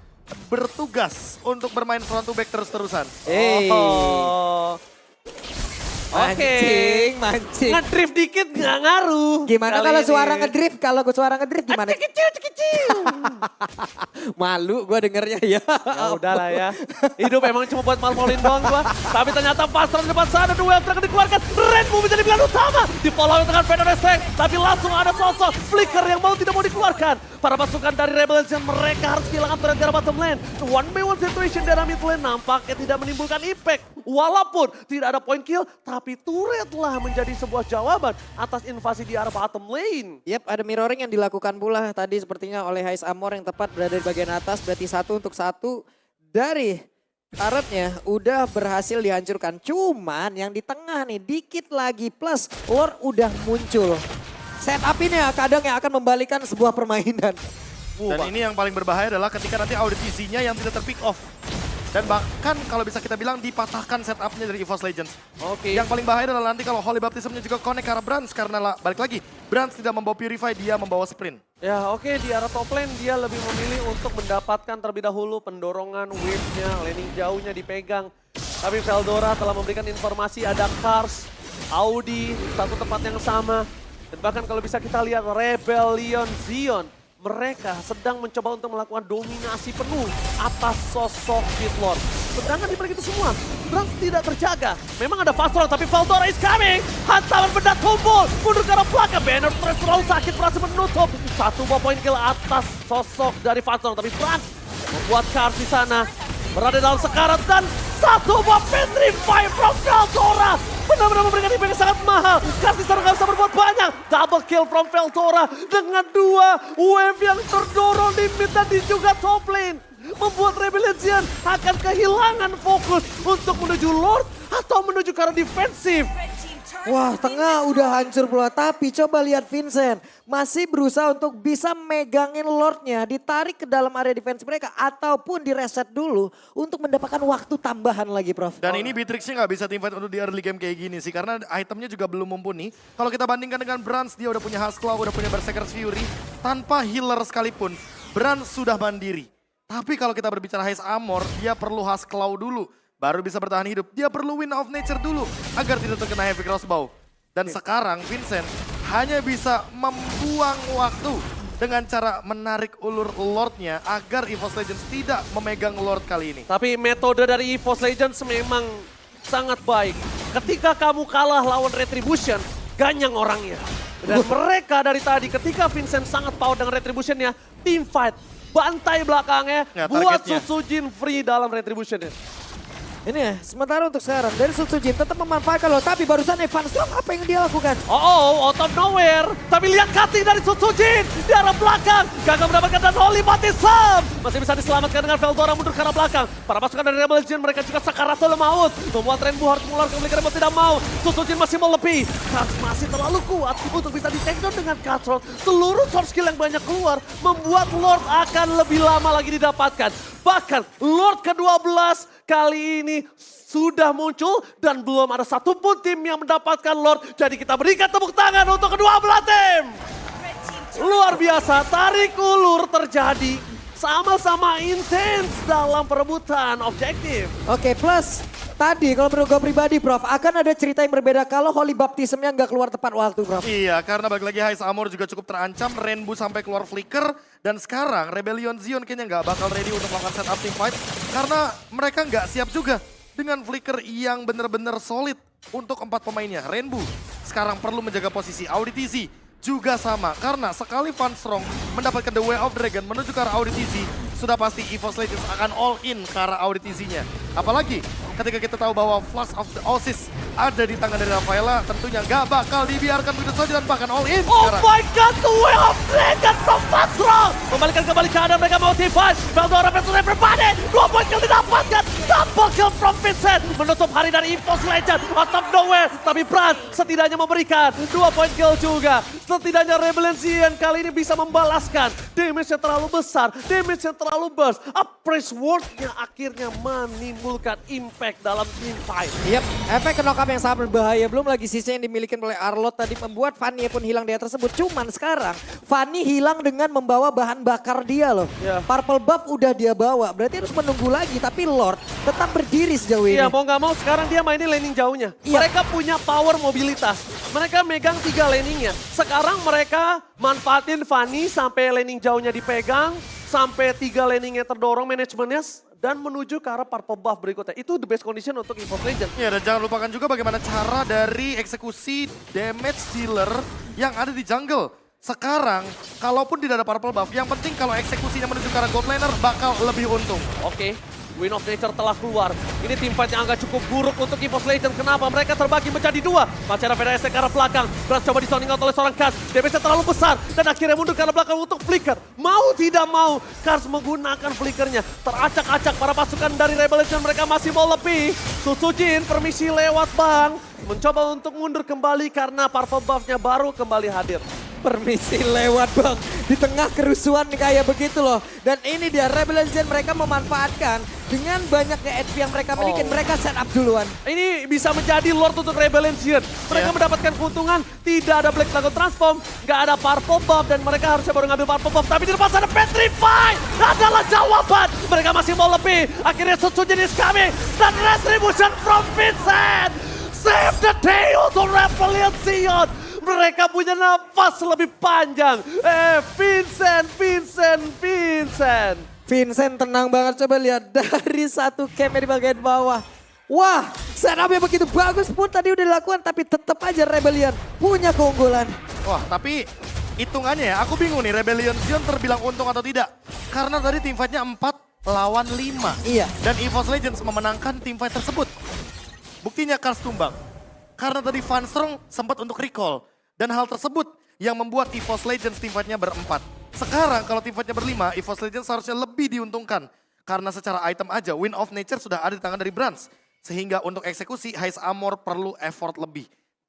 bertugas untuk bermain front to back terus-terusan. Mancing. Ngedrift dikit nggak ngaruh. Gimana kalau suara ngedrift? Kalau gue suara ngedrift gimana? Kecil. Malu gue dengernya ya. Ya udahlah ya. Hidup emang cuma buat mal-malin doang gua. Tapi ternyata Funstrong di depan sana, The Way of Dragon dikeluarkan. Redmu menjadi pilihan utama. Di follow dengan Fedor Tank. Tapi langsung ada sosok Flicker yang tidak mau dikeluarkan. Para pasukan dari Rebellion mereka harus kehilangan turret di arah bottom lane. One by one situation dari mid lane nampaknya tidak menimbulkan impact. Walaupun tidak ada point kill, tapi turretlah menjadi sebuah jawaban atas invasi di arah bottom lane. Yap, ada mirroring yang dilakukan pula tadi sepertinya oleh Heist Armor yang tepat berada di bagian atas. Berarti 1 untuk 1 dari turretnya udah berhasil dihancurkan. Cuman yang di tengah nih dikit lagi plus Lord udah muncul. Setup ini kadang yang akan membalikan sebuah permainan. Dan ini yang paling berbahaya adalah ketika nanti Auditizi-nya yang tidak terpick off. Dan bahkan kalau bisa kita bilang dipatahkan setupnya dari EVOS Legends. Yang paling bahaya adalah nanti kalau Holy Baptism-nya juga connect ke arah Brans. Karena balik lagi, Brans tidak membawa Purify, dia membawa Sprint. Ya di arah top lane dia lebih memilih untuk mendapatkan terlebih dahulu pendorongan wave-nya, laning jauhnya dipegang. Tapi Veldora telah memberikan informasi ada Kars, Audi, satu tempat yang sama. Dan bahkan kalau bisa kita lihat Rebellion Zion, mereka sedang mencoba untuk melakukan dominasi penuh atas sosok Fitlord. Sedangkan di balik itu semua, Brans tidak terjaga. Memang ada Funstrong tapi Veldora is coming. Hantaman benda tumpul, mundur ke arah belakang. Banner Press terlalu sakit berhasil menutup. 1 buah poin kill atas sosok dari Funstrong. Tapi Brans membuat Kars di sana berada dalam sekarat dan 1 buah Petrify from Veldora. benar-benar memberikan impact yang sangat mahal. Kartisar nggak bisa berbuat banyak. Double kill from Veldora dengan 2 wave yang terdorong di mid dan di juga top lane. Membuat Rebellion akan kehilangan fokus untuk menuju Lord atau menuju ke arah defensif. Wah, tengah udah hancur pula. Tapi coba lihat Vincent. Masih berusaha untuk bisa megangin Lordnya. Ditarik ke dalam area defense mereka. Ataupun direset dulu untuk mendapatkan waktu tambahan lagi, Prof. Dan ini Beatrix-nya nggak bisa teamfight untuk di early game kayak gini sih. Karena itemnya juga belum mumpuni. Kalau kita bandingkan dengan Brans, dia udah punya Huskelaw, udah punya Berserker's Fury. Tanpa healer sekalipun, Brans sudah mandiri. Tapi kalau kita berbicara Haze Armor, dia perlu Huskelaw dulu. Baru bisa bertahan hidup. Dia perlu Wind of Nature dulu agar tidak terkena Heavy Crossbow. Dan sekarang Vincent hanya bisa membuang waktu dengan cara menarik ulur Lordnya agar EVOS Legends tidak memegang Lord kali ini. Tapi metode dari EVOS Legends memang sangat baik. Ketika kamu kalah lawan Retribution, ganyang orangnya. Dan mereka dari tadi ketika Vincent sangat power dengan Retribution-nya, team fight, bantai belakangnya, Ya, buat targetnya. Sutsujin free dalam Retribution-nya. Ini ya, sementara untuk sekarang dari Sutsujin tetap memanfaatkan loh. Tapi barusan Evan Storm apa yang dia lakukan? Oh, out of nowhere. Tapi lihat cutting dari Sutsujin di arah belakang. Gagal mendapatkan dan Holy Baptism. Masih bisa diselamatkan dengan Veldora mundur ke arah belakang. Para pasukan dari Rebel Legion mereka juga sakaratul maut. Membuat Rainbow harus mengeluarkan Flicker Rebel tidak mau. Sutsujin masih mau lebih. Kars masih terlalu kuat untuk bisa di-takedown dengan Cutthroat. Seluruh source skill yang banyak keluar membuat Lord akan lebih lama lagi didapatkan. Bahkan Lord ke-12 kali ini sudah muncul dan belum ada satupun tim yang mendapatkan Lord. Jadi kita berikan tepuk tangan untuk kedua belah tim. Luar biasa, tarik ulur terjadi. Sama-sama intens dalam perebutan objektif. Oke, plus tadi kalau menurut gue pribadi, Prof, akan ada cerita yang berbeda kalau Holy Baptism-nya nggak keluar tepat waktu, Prof. Iya, karena balik lagi Haze Armor juga cukup terancam. Rainbow sampai keluar Flicker. Dan sekarang Rebellion Zion kayaknya nggak bakal ready untuk melakukan setup team fight. Karena mereka nggak siap juga dengan Flicker yang benar-benar solid untuk 4 pemainnya. Rainbow sekarang perlu menjaga posisi. Auditizi juga sama. Karena sekali Van Strong mendapatkan The Way of Dragon menuju ke arah Auditizi, sudah pasti EVOS Legends akan all in ke arah Auditizi-nya. Apalagi ketika kita tahu bahwa Flash of the Oasis ada di tangan dari Rafaela, tentunya nggak bakal dibiarkan begitu saja dan bahkan all in. Oh sekarang. my god, the way of Dragon from Patron. Membalikan kembali keadaan mereka mau divide. Veldora versus everybody. 2 point kill didapatkan. Double kill from Vincent. Menutup hari dari EVOS Legends. Out of nowhere. Tapi Brand setidaknya memberikan 2 point kill juga. Setidaknya Rebellion Zion kali ini bisa membalaskan. Damage yang terlalu besar. Damage yang terlalu burst. Appraise word-nya akhirnya menimbulkan impact dalam team fight. Yep, efek knock-up yang sangat berbahaya. Belum lagi sisa yang dimiliki oleh Arlott tadi membuat Fanny pun hilang di area tersebut. Cuman sekarang Fanny hilang dengan membawa bahan bakar dia loh. Ya. Purple buff udah dia bawa. Berarti harus menunggu lagi. Tapi Lord tetap berdiri sejauh ini. Iya, mau nggak mau sekarang dia mainin laning jauhnya. Iya. Mereka punya power mobilitas. Mereka megang 3 laningnya. Sekarang mereka manfaatin Fanny sampai laning jauhnya dipegang. Sampai 3 laningnya terdorong manajemennya. Dan menuju ke arah purple buff berikutnya. Itu the best condition untuk EVOS Legends. Ya, dan jangan lupakan juga bagaimana cara dari eksekusi damage dealer yang ada di jungle. Sekarang, kalaupun tidak ada purple buff, yang penting kalau eksekusinya menuju ke arah gold laner bakal lebih untung. Oke, Wind of Nature telah keluar. Ini tim fight yang agak cukup buruk untuk EVOS Legends. Kenapa? Mereka terbagi menjadi 2. Pacara VDS ke arah belakang. Brand coba disounding out oleh seorang Kars. Damage-nya terlalu besar. Dan akhirnya mundur ke arah belakang untuk Flicker. Mau tidak mau, Kars menggunakan Flickernya. Teracak-acak para pasukan dari Rebel Legends. Mereka masih mau lebih. Sutsujin permisi lewat bang. Mencoba untuk mundur kembali karena purple buff-nya baru kembali hadir. Permisi lewat bang. Di tengah kerusuhan kayak begitu loh. Dan ini dia Rebel Legends mereka memanfaatkan dengan banyaknya HP yang mereka miliki. Mereka set up duluan. Ini bisa menjadi Lord untuk Rebel Legends. Mereka mendapatkan keuntungan, tidak ada Black Dragon Transform, nggak ada Purple Buff, dan mereka harusnya baru ngambil Purple Buff. Tapi di depan sana Petrify adalah jawaban. Mereka masih mau lebih. Akhirnya Sutsujin is coming. Dan Retribution from Vincent. Save the day untuk Rebellion Zion. Mereka punya nafas lebih panjang. Vincent tenang banget, coba lihat dari satu camp di bagian bawah. Wah, setupnya begitu bagus pun tadi udah dilakukan, tapi tetap aja Rebellion punya keunggulan. Wah, tapi hitungannya ya, aku bingung nih Rebellion Zion terbilang untung atau tidak. Karena tadi team fight-nya 4 lawan 5. Iya. Dan EVOS Legends memenangkan team fight tersebut. Buktinya Kars tumbang. Karena tadi Funstrong sempat untuk recall. Dan hal tersebut yang membuat EVOS Legends teamfight-nya berempat. Sekarang kalau teamfight-nya berlima, EVOS Legends seharusnya lebih diuntungkan. Karena secara item aja, Wind of Nature sudah ada di tangan dari Brans. Sehingga untuk eksekusi, Heist Armor perlu effort lebih.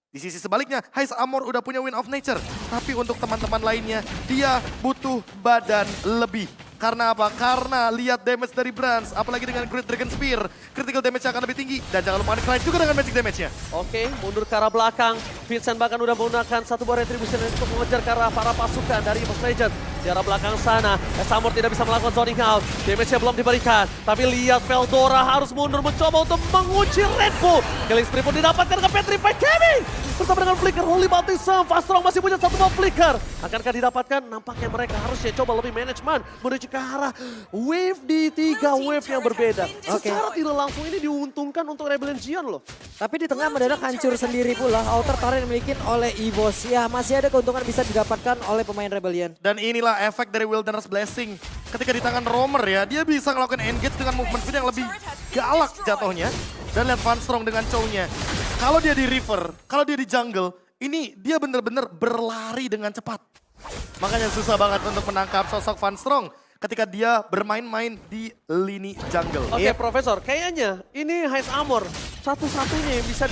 Di sisi sebaliknya, Heist Armor udah punya Wind of Nature. Tapi untuk teman-teman lainnya, dia butuh badan lebih. Karena apa? Karena lihat damage dari Brans, apalagi dengan Great Dragon Spear. Critical damage-nya akan lebih tinggi. Dan jangan lupa Knight juga dengan magic damage-nya. Oke, mundur ke arah belakang. Vincent bahkan udah menggunakan satu buah retribution untuk mengejar ke arah para pasukan dari EVOS Legends. Di arah belakang sana, Samur tidak bisa melakukan zoning out. Damage-nya belum diberikan. Tapi lihat Veldora harus mundur mencoba untuk mengunci Red Bull. Killing spree pun didapatkan ke Petrified Gaming. Bersama dengan Flicker, Holy Baptism. Funstrong masih punya satu buah Flicker. Akankah didapatkan? Nampaknya mereka harusnya coba lebih manajemen menuju ke arah wave di 3 wave yang berbeda. Secara tidak langsung ini diuntungkan untuk Rebellion Gion loh. Tapi di tengah mendadak hancur sendiri pula outer turret yang dimiliki oleh EVOS. Ya masih ada keuntungan bisa didapatkan oleh pemain Rebellion. Dan inilah efek dari Wilderness Blessing. Ketika di tangan Romer ya, dia bisa melakukan engage dengan movement speed yang lebih galak jatuhnya. Dan lihat Funstrong dengan chow-nya. Kalau dia di river, kalau dia di jungle, ini dia benar-benar berlari dengan cepat. Makanya susah banget untuk menangkap sosok Funstrong ketika dia bermain-main di lini jungle. Oke, Profesor, kayaknya ini Heist Armor. Satu-satunya yang bisa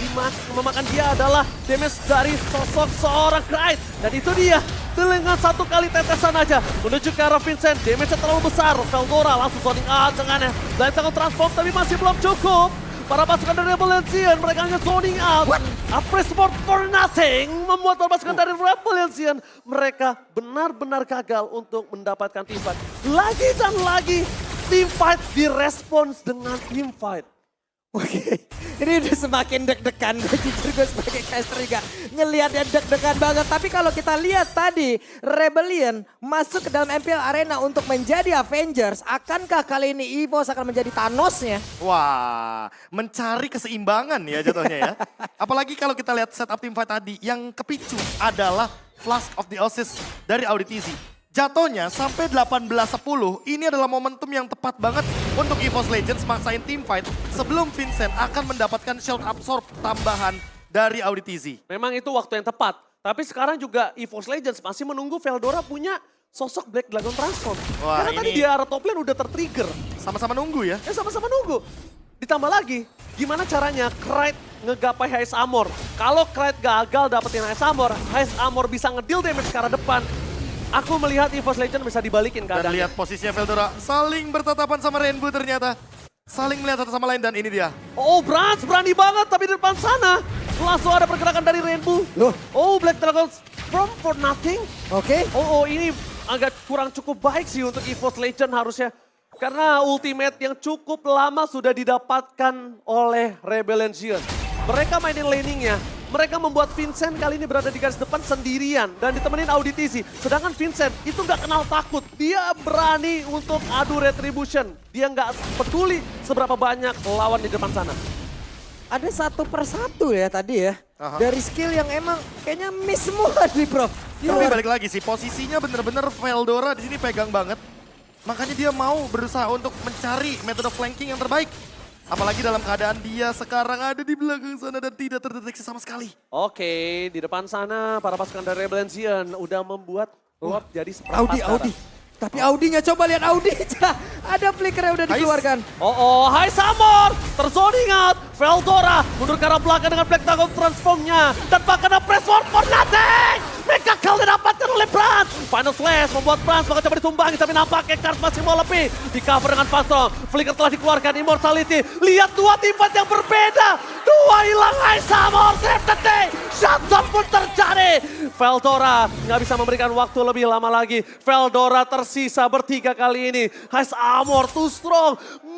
memakan dia adalah damage dari sosok seorang Knight. Dan itu dia, dengan satu kali tetesan aja. Menuju ke arah Vincent, damage-nya terlalu besar. Veldora langsung zoning out dengannya. Dan tangan transform tapi masih belum cukup. Para pasukan dari Rebellion Gion, mereka hanya zoning out. A press support for nothing membuat para pasukan dari Rebellion Gion, mereka benar-benar gagal untuk mendapatkan teamfight. Lagi dan lagi, teamfight direspons dengan teamfight. Oke, ini udah semakin deg-degan. Gue jujur gue sebagai caster juga ngelihatnya deg-degan banget. Tapi kalau kita lihat tadi Rebellion masuk ke dalam MPL Arena untuk menjadi Avengers. Akankah kali ini EVOS akan menjadi Thanosnya? Wah, mencari keseimbangan ya jatuhnya ya. Apalagi kalau kita lihat setup teamfight tadi, yang kepicu adalah Flask of the Oasis dari Auditizi. Jatuhnya sampai 18-10, ini adalah momentum yang tepat banget untuk EVOS Legends maksain teamfight sebelum Vincent akan mendapatkan shield absorb tambahan dari Auditizi. Memang itu waktu yang tepat. Tapi sekarang juga EVOS Legends masih menunggu Veldora punya sosok Black Dragon Transform. Wah, karena tadi ini di arah top lane udah tertrigger. sama-sama nunggu ya. Ya sama-sama nunggu. Ditambah lagi, gimana caranya Knight ngegapai Heist Armor. Kalau Knight gagal dapetin Heist Armor bisa ngedeal damage ke arah depan. Aku melihat EVOS Legends bisa dibalikin Dan keadaannya. lihat posisinya Veldora saling bertatapan sama Rainbow ternyata. Saling melihat satu sama lain dan ini dia. Oh, Brans berani banget tapi di depan sana. Langsung ada pergerakan dari Rainbow. Loh. Oh, Black Dragon from for nothing. Oke. Oh, ini agak kurang cukup baik sih untuk EVOS Legends harusnya. Karena ultimate yang cukup lama sudah didapatkan oleh Rebellion Gion. Mereka mainin laningnya. Mereka membuat Vincent kali ini berada di garis depan sendirian dan ditemenin Auditizi. Sedangkan Vincent itu nggak kenal takut. Dia berani untuk adu retribution. Dia nggak peduli seberapa banyak lawan di depan sana. Ada satu persatu ya tadi ya. Aha. Dari skill yang emang kayaknya miss semua nih Prof. Tapi balik lagi sih, posisinya bener-bener Veldora di sini pegang banget. Makanya dia mau berusaha untuk mencari metode flanking yang terbaik. Apalagi dalam keadaan dia sekarang ada di belakang sana dan tidak terdeteksi sama sekali. Oke, di depan sana para pasukan dari Rebellion Gion udah membuat Rob jadi seperempat Audi. Tapi Audinya coba lihat Audi. Ada flicker yang udah dikeluarkan. Oh, Heist Armor terzoning out. Veldora mundur ke arah belakang dengan Black Dragon transformnya. Dan bahkan ada press for nothing. Mega Kill didapatkan oleh Brans. Final Slash membuat Brans bakal coba ditumbangi. Tapi nampaknya Kars masih mau lebih. Di cover dengan Funstrong. Flicker telah dikeluarkan, Immortality. Lihat dua teamfight yang berbeda. Dua hilang Heist Armor. Save the day. Shutdown pun terjadi. Veldora nggak bisa memberikan waktu lebih lama lagi. Veldora tersisa bertiga kali ini. Heist Armor too strong.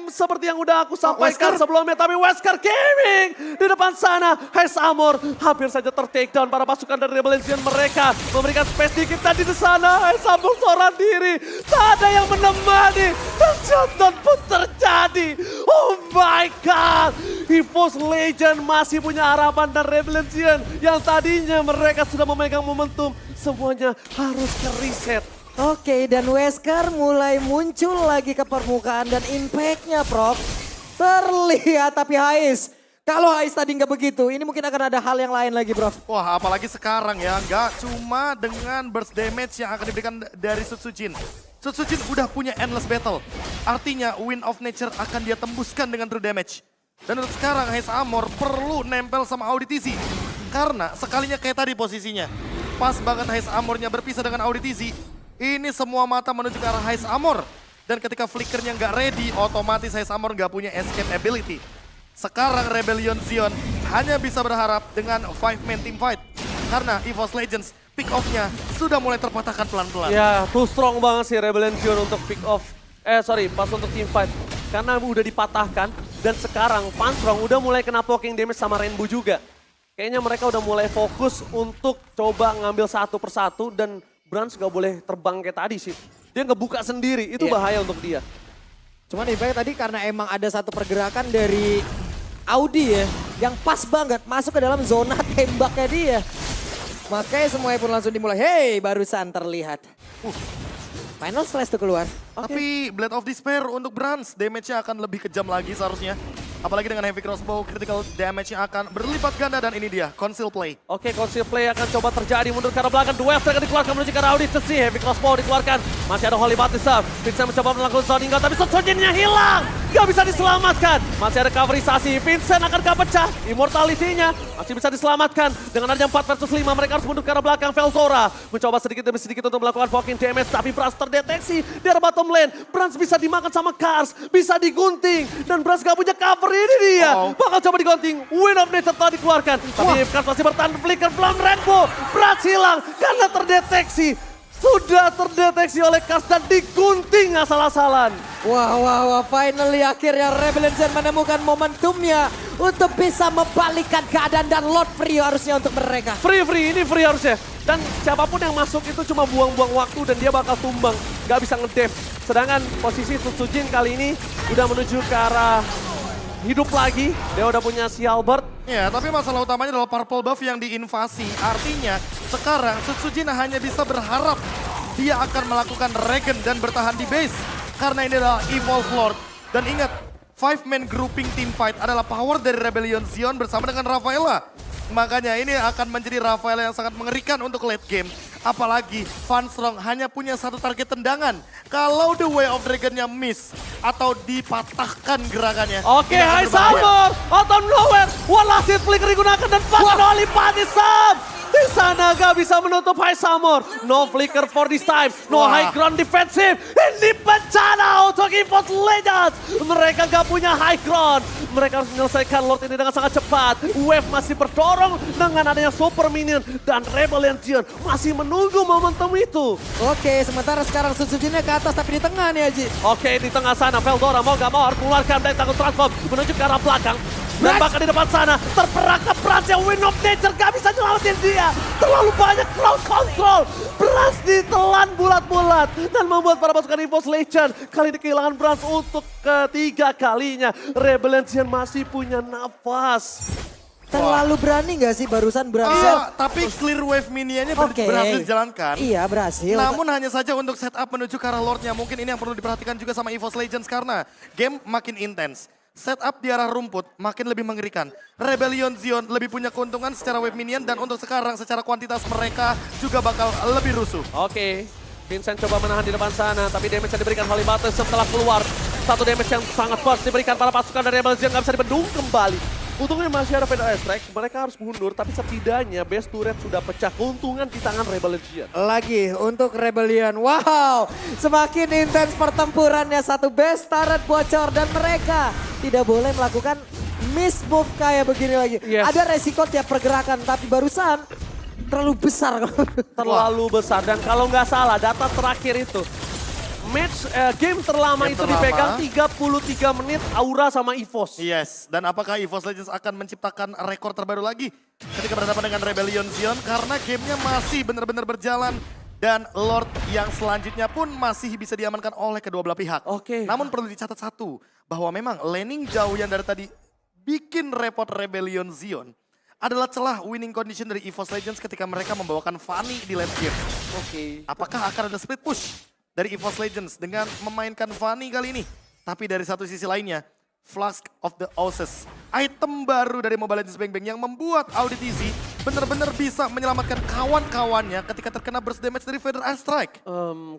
Seperti yang udah aku sampaikan sebelumnya. Tapi Wesker Gaming di depan sana. Heist Armor hampir saja ter-take down para pasukan dari Rebellion Gion. Mereka memberikan space dikit tadi di sana. Heist Armor seorang diri. Tak ada yang menemani. Dan shutdown pun terjadi. Oh my God. EVOS Legends masih punya harapan dan Rebellion Gion. Yang tadinya mereka sudah memegang momentum. Semuanya harus ke reset. Oke, dan Wesker mulai muncul lagi ke permukaan dan impact-nya Prof. Terlihat tapi Hais Kalau Ais tadi nggak begitu, ini mungkin akan ada hal yang lain lagi bro. Wah, apalagi sekarang ya, nggak cuma dengan burst damage yang akan diberikan dari Sutsujin. Sutsujin udah punya endless battle. Artinya Wind of Nature akan dia tembuskan dengan true damage. Dan untuk sekarang Haze Amor perlu nempel sama Auditizi. Karena sekalinya kayak tadi posisinya. Pas banget Haze Amornya berpisah dengan Auditizi. Ini semua mata menuju ke arah Haze Amor. Dan ketika flickernya nggak ready, otomatis Haze Amor nggak punya escape ability. Sekarang Rebellion Zion hanya bisa berharap dengan 5-man team fight. Karena EVOS Legends pick off-nya sudah mulai terpatahkan pelan-pelan. Ya, too strong banget sih Rebellion Zion untuk pick off. Pas untuk team fight. Karena udah dipatahkan dan sekarang Fanstrong udah mulai kena poking damage sama Rainbow juga. Kayaknya mereka udah mulai fokus untuk coba ngambil satu persatu dan Brans gak boleh terbang kayak tadi sih. Dia ngebuka sendiri, itu bahaya untuk dia. Cuman ibaratnya tadi karena emang ada satu pergerakan dari Audi ya, yang pas banget masuk ke dalam zona tembaknya dia. Makanya semuanya pun langsung dimulai, hey barusan terlihat. Final slash tuh keluar. Tapi Blade of Despair untuk Brans, damage-nya akan lebih kejam lagi seharusnya. Apalagi dengan heavy crossbow, critical damage-nya akan berlipat ganda dan ini dia, conceal play. Oke, conceal play akan coba terjadi mundur ke arah belakang. Dua akan dikeluarkan menuju ke arah Auditizi. Heavy crossbow dikeluarkan. Masih ada Holy Baptism. Vincent mencoba melakukan zoning, tapi Sutsujinnya hilang. Gak bisa diselamatkan. Masih ada coverisasi. Vincent akan gak pecah. Immortality-nya masih bisa diselamatkan. Dengan adanya 4 versus 5, mereka harus mundur ke arah belakang. Veldora mencoba sedikit demi sedikit untuk melakukan poking damage. Tapi Brans terdeteksi di arah bottom lane. Brans bisa dimakan sama Kars. Bisa digunting. Dan Brans gak punya cover, ini dia. Bakal coba digunting. Wind of Nature telah dikeluarkan. Tapi Kars masih bertahan flicker. Belum Rainbow. Brans hilang karena terdeteksi. Sudah terdeteksi oleh Kars dan digunting asal-asalan. Wah, finally akhirnya Rebellion Zion menemukan momentumnya untuk bisa membalikkan keadaan dan Lord Free harusnya untuk mereka. Free, ini free harusnya. Dan siapapun yang masuk itu cuma buang-buang waktu dan dia bakal tumbang. Gak bisa nge-def. Sedangkan posisi Sutsujin kali ini udah menuju ke arah hidup lagi. Dia udah punya si Albert. Ya, tapi masalah utamanya adalah purple buff yang diinvasi. Artinya sekarang Sutsujin hanya bisa berharap dia akan melakukan regen dan bertahan di base. Karena ini adalah Evolve Lord. Dan ingat, 5-man grouping team fight adalah power dari Rebellion Zion bersama dengan Rafaela. Makanya ini akan menjadi Rafaela yang sangat mengerikan untuk late game. Apalagi Fanstrong hanya punya satu target tendangan. Kalau the Way of Dragon-nya miss atau dipatahkan gerakannya. Oke, Haze Amor out of nowhere. One last hit flicker digunakan dan bahkan Holy Baptism. Di sana gak bisa menutup Haze Amor. No flicker for this time. No high ground defensive. Ini bencana untuk EVOS Legends. Mereka gak punya high ground. Mereka harus menyelesaikan Lord ini dengan sangat cepat. Wave masih berdorong dengan adanya super minion. Dan Rebellion Zion masih menunggu momentum itu. Oke, sementara sekarang Sutsujinnya ke atas tapi di tengah nih Haji. Oke, di tengah sana Veldora mau gak mau harus mengeluarkan dari tanggung transform menuju ke arah belakang. Dan bahkan di depan sana terperangkap Brans yang Wind of Nature gak bisa nyelamatin dia. Terlalu banyak crowd control. Brans ditelan bulat-bulat dan membuat para pasukan EVOS Legends kali ini kehilangan Brans untuk ketiga kalinya. Rebellion Zion masih punya nafas. Terlalu berani gak sih barusan berhasil? Tapi clear wave minionnya Oke. berhasil dijalankan. Iya berhasil. Namun hanya saja untuk setup menuju ke arah Lordnya. Mungkin ini yang perlu diperhatikan juga sama EVOS Legends karena game makin intens. Setup di arah rumput makin lebih mengerikan. Rebellion Zion lebih punya keuntungan secara wave minion dan untuk sekarang secara kuantitas mereka juga bakal lebih rusuh. Oke, Vincent coba menahan di depan sana, tapi damage yang diberikan Holy Baptism setelah keluar. Satu damage yang sangat burst diberikan para pasukan dari Rebellion Zion, gak bisa dibendung kembali. Untungnya masih ada Fatal Strike, mereka harus mundur, tapi setidaknya base turret sudah pecah. Keuntungan di tangan Rebellion Zion. Lagi untuk Rebellion, wow, semakin intens pertempurannya, satu base turret bocor dan mereka tidak boleh melakukan miss move kayak begini lagi. Yes. Ada resiko tiap pergerakan, tapi barusan terlalu besar. Terlalu besar, dan kalau nggak salah data terakhir itu, game terlama Game itu terlama. dipegang 33 menit Aura sama EVOS. Yes, dan apakah EVOS Legends akan menciptakan rekor terbaru lagi ketika berhadapan dengan Rebellion Zion karena gamenya masih benar-benar berjalan dan Lord yang selanjutnya pun masih bisa diamankan oleh kedua belah pihak. Oke. Namun perlu dicatat satu, bahwa memang laning jauh yang dari tadi bikin repot Rebellion Zion adalah celah winning condition dari EVOS Legends ketika mereka membawakan Fanny di late game. Oke. Apakah akan ada split push dari EVOS Legends dengan memainkan Fanny kali ini? Tapi dari satu sisi lainnya, Flask of the Oasis. Item baru dari Mobile Legends Bang Bang yang membuat Auditizi benar-benar bisa menyelamatkan kawan-kawannya ketika terkena burst damage dari Feather Airstrike.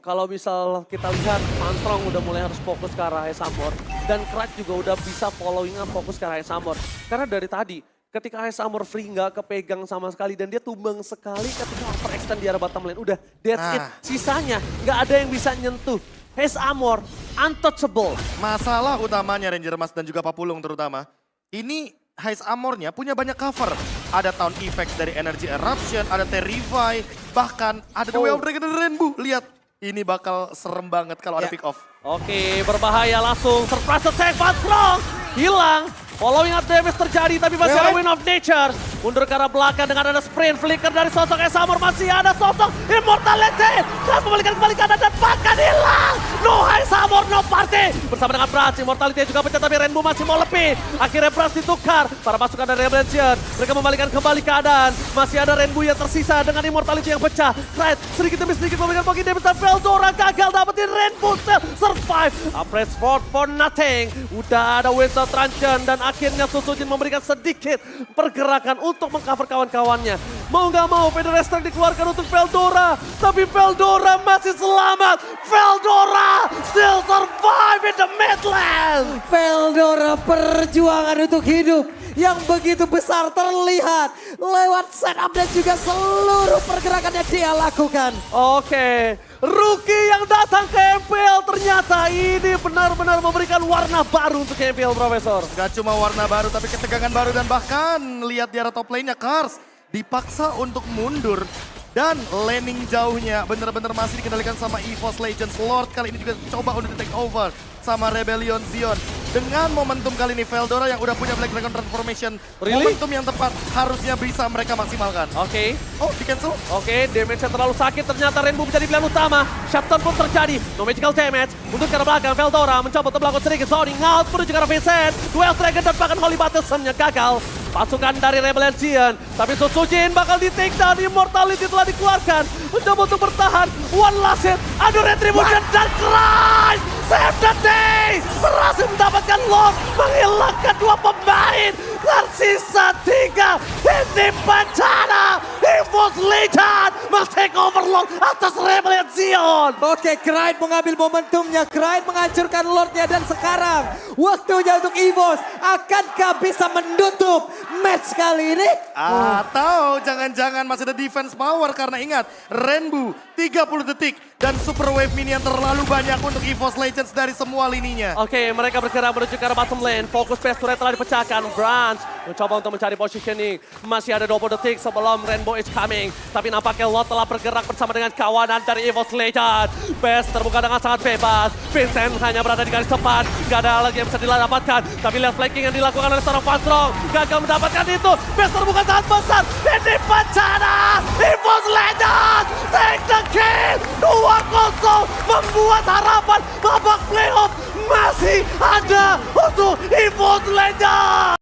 Kalau misal kita lihat, Armstrong udah mulai harus fokus ke arah Ice Armor. Dan Crack juga udah bisa following up fokus ke arah Ice Armor. Karena dari tadi, ketika Ice Armor free nggak kepegang sama sekali. Dan dia tumbang sekali ketika overextend di arah bottom lane. Udah, that's it. Sisanya nggak ada yang bisa nyentuh. Ice Armor, untouchable. Masalah utamanya Ranger Mas dan juga Papulung terutama. Ini Ice Armor-nya punya banyak cover. Ada Town Effect dari Energy Eruption, ada Terrify, bahkan ada The Way of Dragon dan Rainbow. Lihat, ini bakal serem banget kalau ada pick off. Oke, berbahaya langsung. Surprise attack, Armstrong hilang. Following up damage terjadi, tapi masih ada Wind of Nature. Mundur ke arah belakang dengan ada sprint flicker dari sosok Ice Armor. Masih ada sosok Immortality. Dan membalikan kembali kanan dan bahkan hilang. No Ice Armor, no party. Bersama dengan Brass, Immortality juga pecah tapi Rainbow masih mau lebih. Akhirnya Brass ditukar para pasukan dari Rebellion. Mereka membalikan kembali keadaan. Masih ada Rainbow yang tersisa dengan Immortality yang pecah. Right, sedikit demi sedikit memberikan poin damage. Dan Veldora gagal dapetin Rainbow survive. Upgrade sport for nothing. Udah ada Winter Truncheon dan akhirnya Susujin memberikan sedikit pergerakan untuk mengcover kawan-kawannya. Mau nggak mau Feather Airstrike dikeluarkan untuk Veldora. Tapi Veldora masih selamat. Veldora still survive in the Midland. Veldora perjuangan untuk hidup yang begitu besar terlihat lewat setup dan juga seluruh pergerakan yang dia lakukan. Oke, rookie yang datang ke MPL ternyata ini benar-benar memberikan warna baru untuk MPL, Profesor. Gak cuma warna baru tapi ketegangan baru dan bahkan lihat di arah top lane-nya Kars dipaksa untuk mundur. Dan laning jauhnya benar-benar masih dikendalikan sama EVOS Legends. Lord kali ini juga coba untuk di take over sama Rebellion Zion. Dengan momentum kali ini Veldora yang udah punya Black Dragon Transformation. Momentum yang tepat harusnya bisa mereka maksimalkan. Oke. Oh, di cancel? Oke, damage-nya terlalu sakit. Ternyata Rainbow menjadi pilihan utama. Shutdown pun terjadi. No magical damage. Untuk ke arah belakang, Veldora mencoba untuk melakukan sedikit zoning out. Menuju ke arah Vincent. Duel Dragon dan bahkan Holy Baptism-nya gagal. Pasukan dari Rebellion Zion. Tapi Susujin bakal di take down. Immortality telah dikeluarkan. Mencoba untuk bertahan. One last hit. Adu Retribution dan Cry. Save the day. Berhasil mendapatkan lock. Menghilangkan dua pemain. Tersisa 3. Ini bencana. EVOS Legends men-take over Lord atas Rebellion Zion. Oke, Kraid mengambil momentumnya, Kraid menghancurkan Lordnya dan sekarang waktunya untuk EVOS. Akankah bisa menutup match kali ini? Atau jangan-jangan masih ada defense power karena ingat Rainbow 30 detik dan Super Wave Minion terlalu banyak untuk EVOS Legends dari semua lininya. Oke, mereka bergerak menuju ke arah bottom lane. Fokus base turret telah dipecahkan. Branch mencoba untuk mencari positioning. Masih ada 20 detik sebelum Rainbow is coming. Tapi nampaknya Lot telah bergerak bersama dengan kawanan dari EVOS Legends. Base terbuka dengan sangat bebas. Vincent hanya berada di garis depan. Gak ada lagi yang bisa didapatkan. Tapi lihat flanking yang dilakukan oleh seorang Armstrong. Gagal mendapatkan itu. Base terbuka sangat besar. Ini bencana. EVOS Legends take the kill. 2-0 membuat harapan babak playoff masih ada untuk EVOS Legends.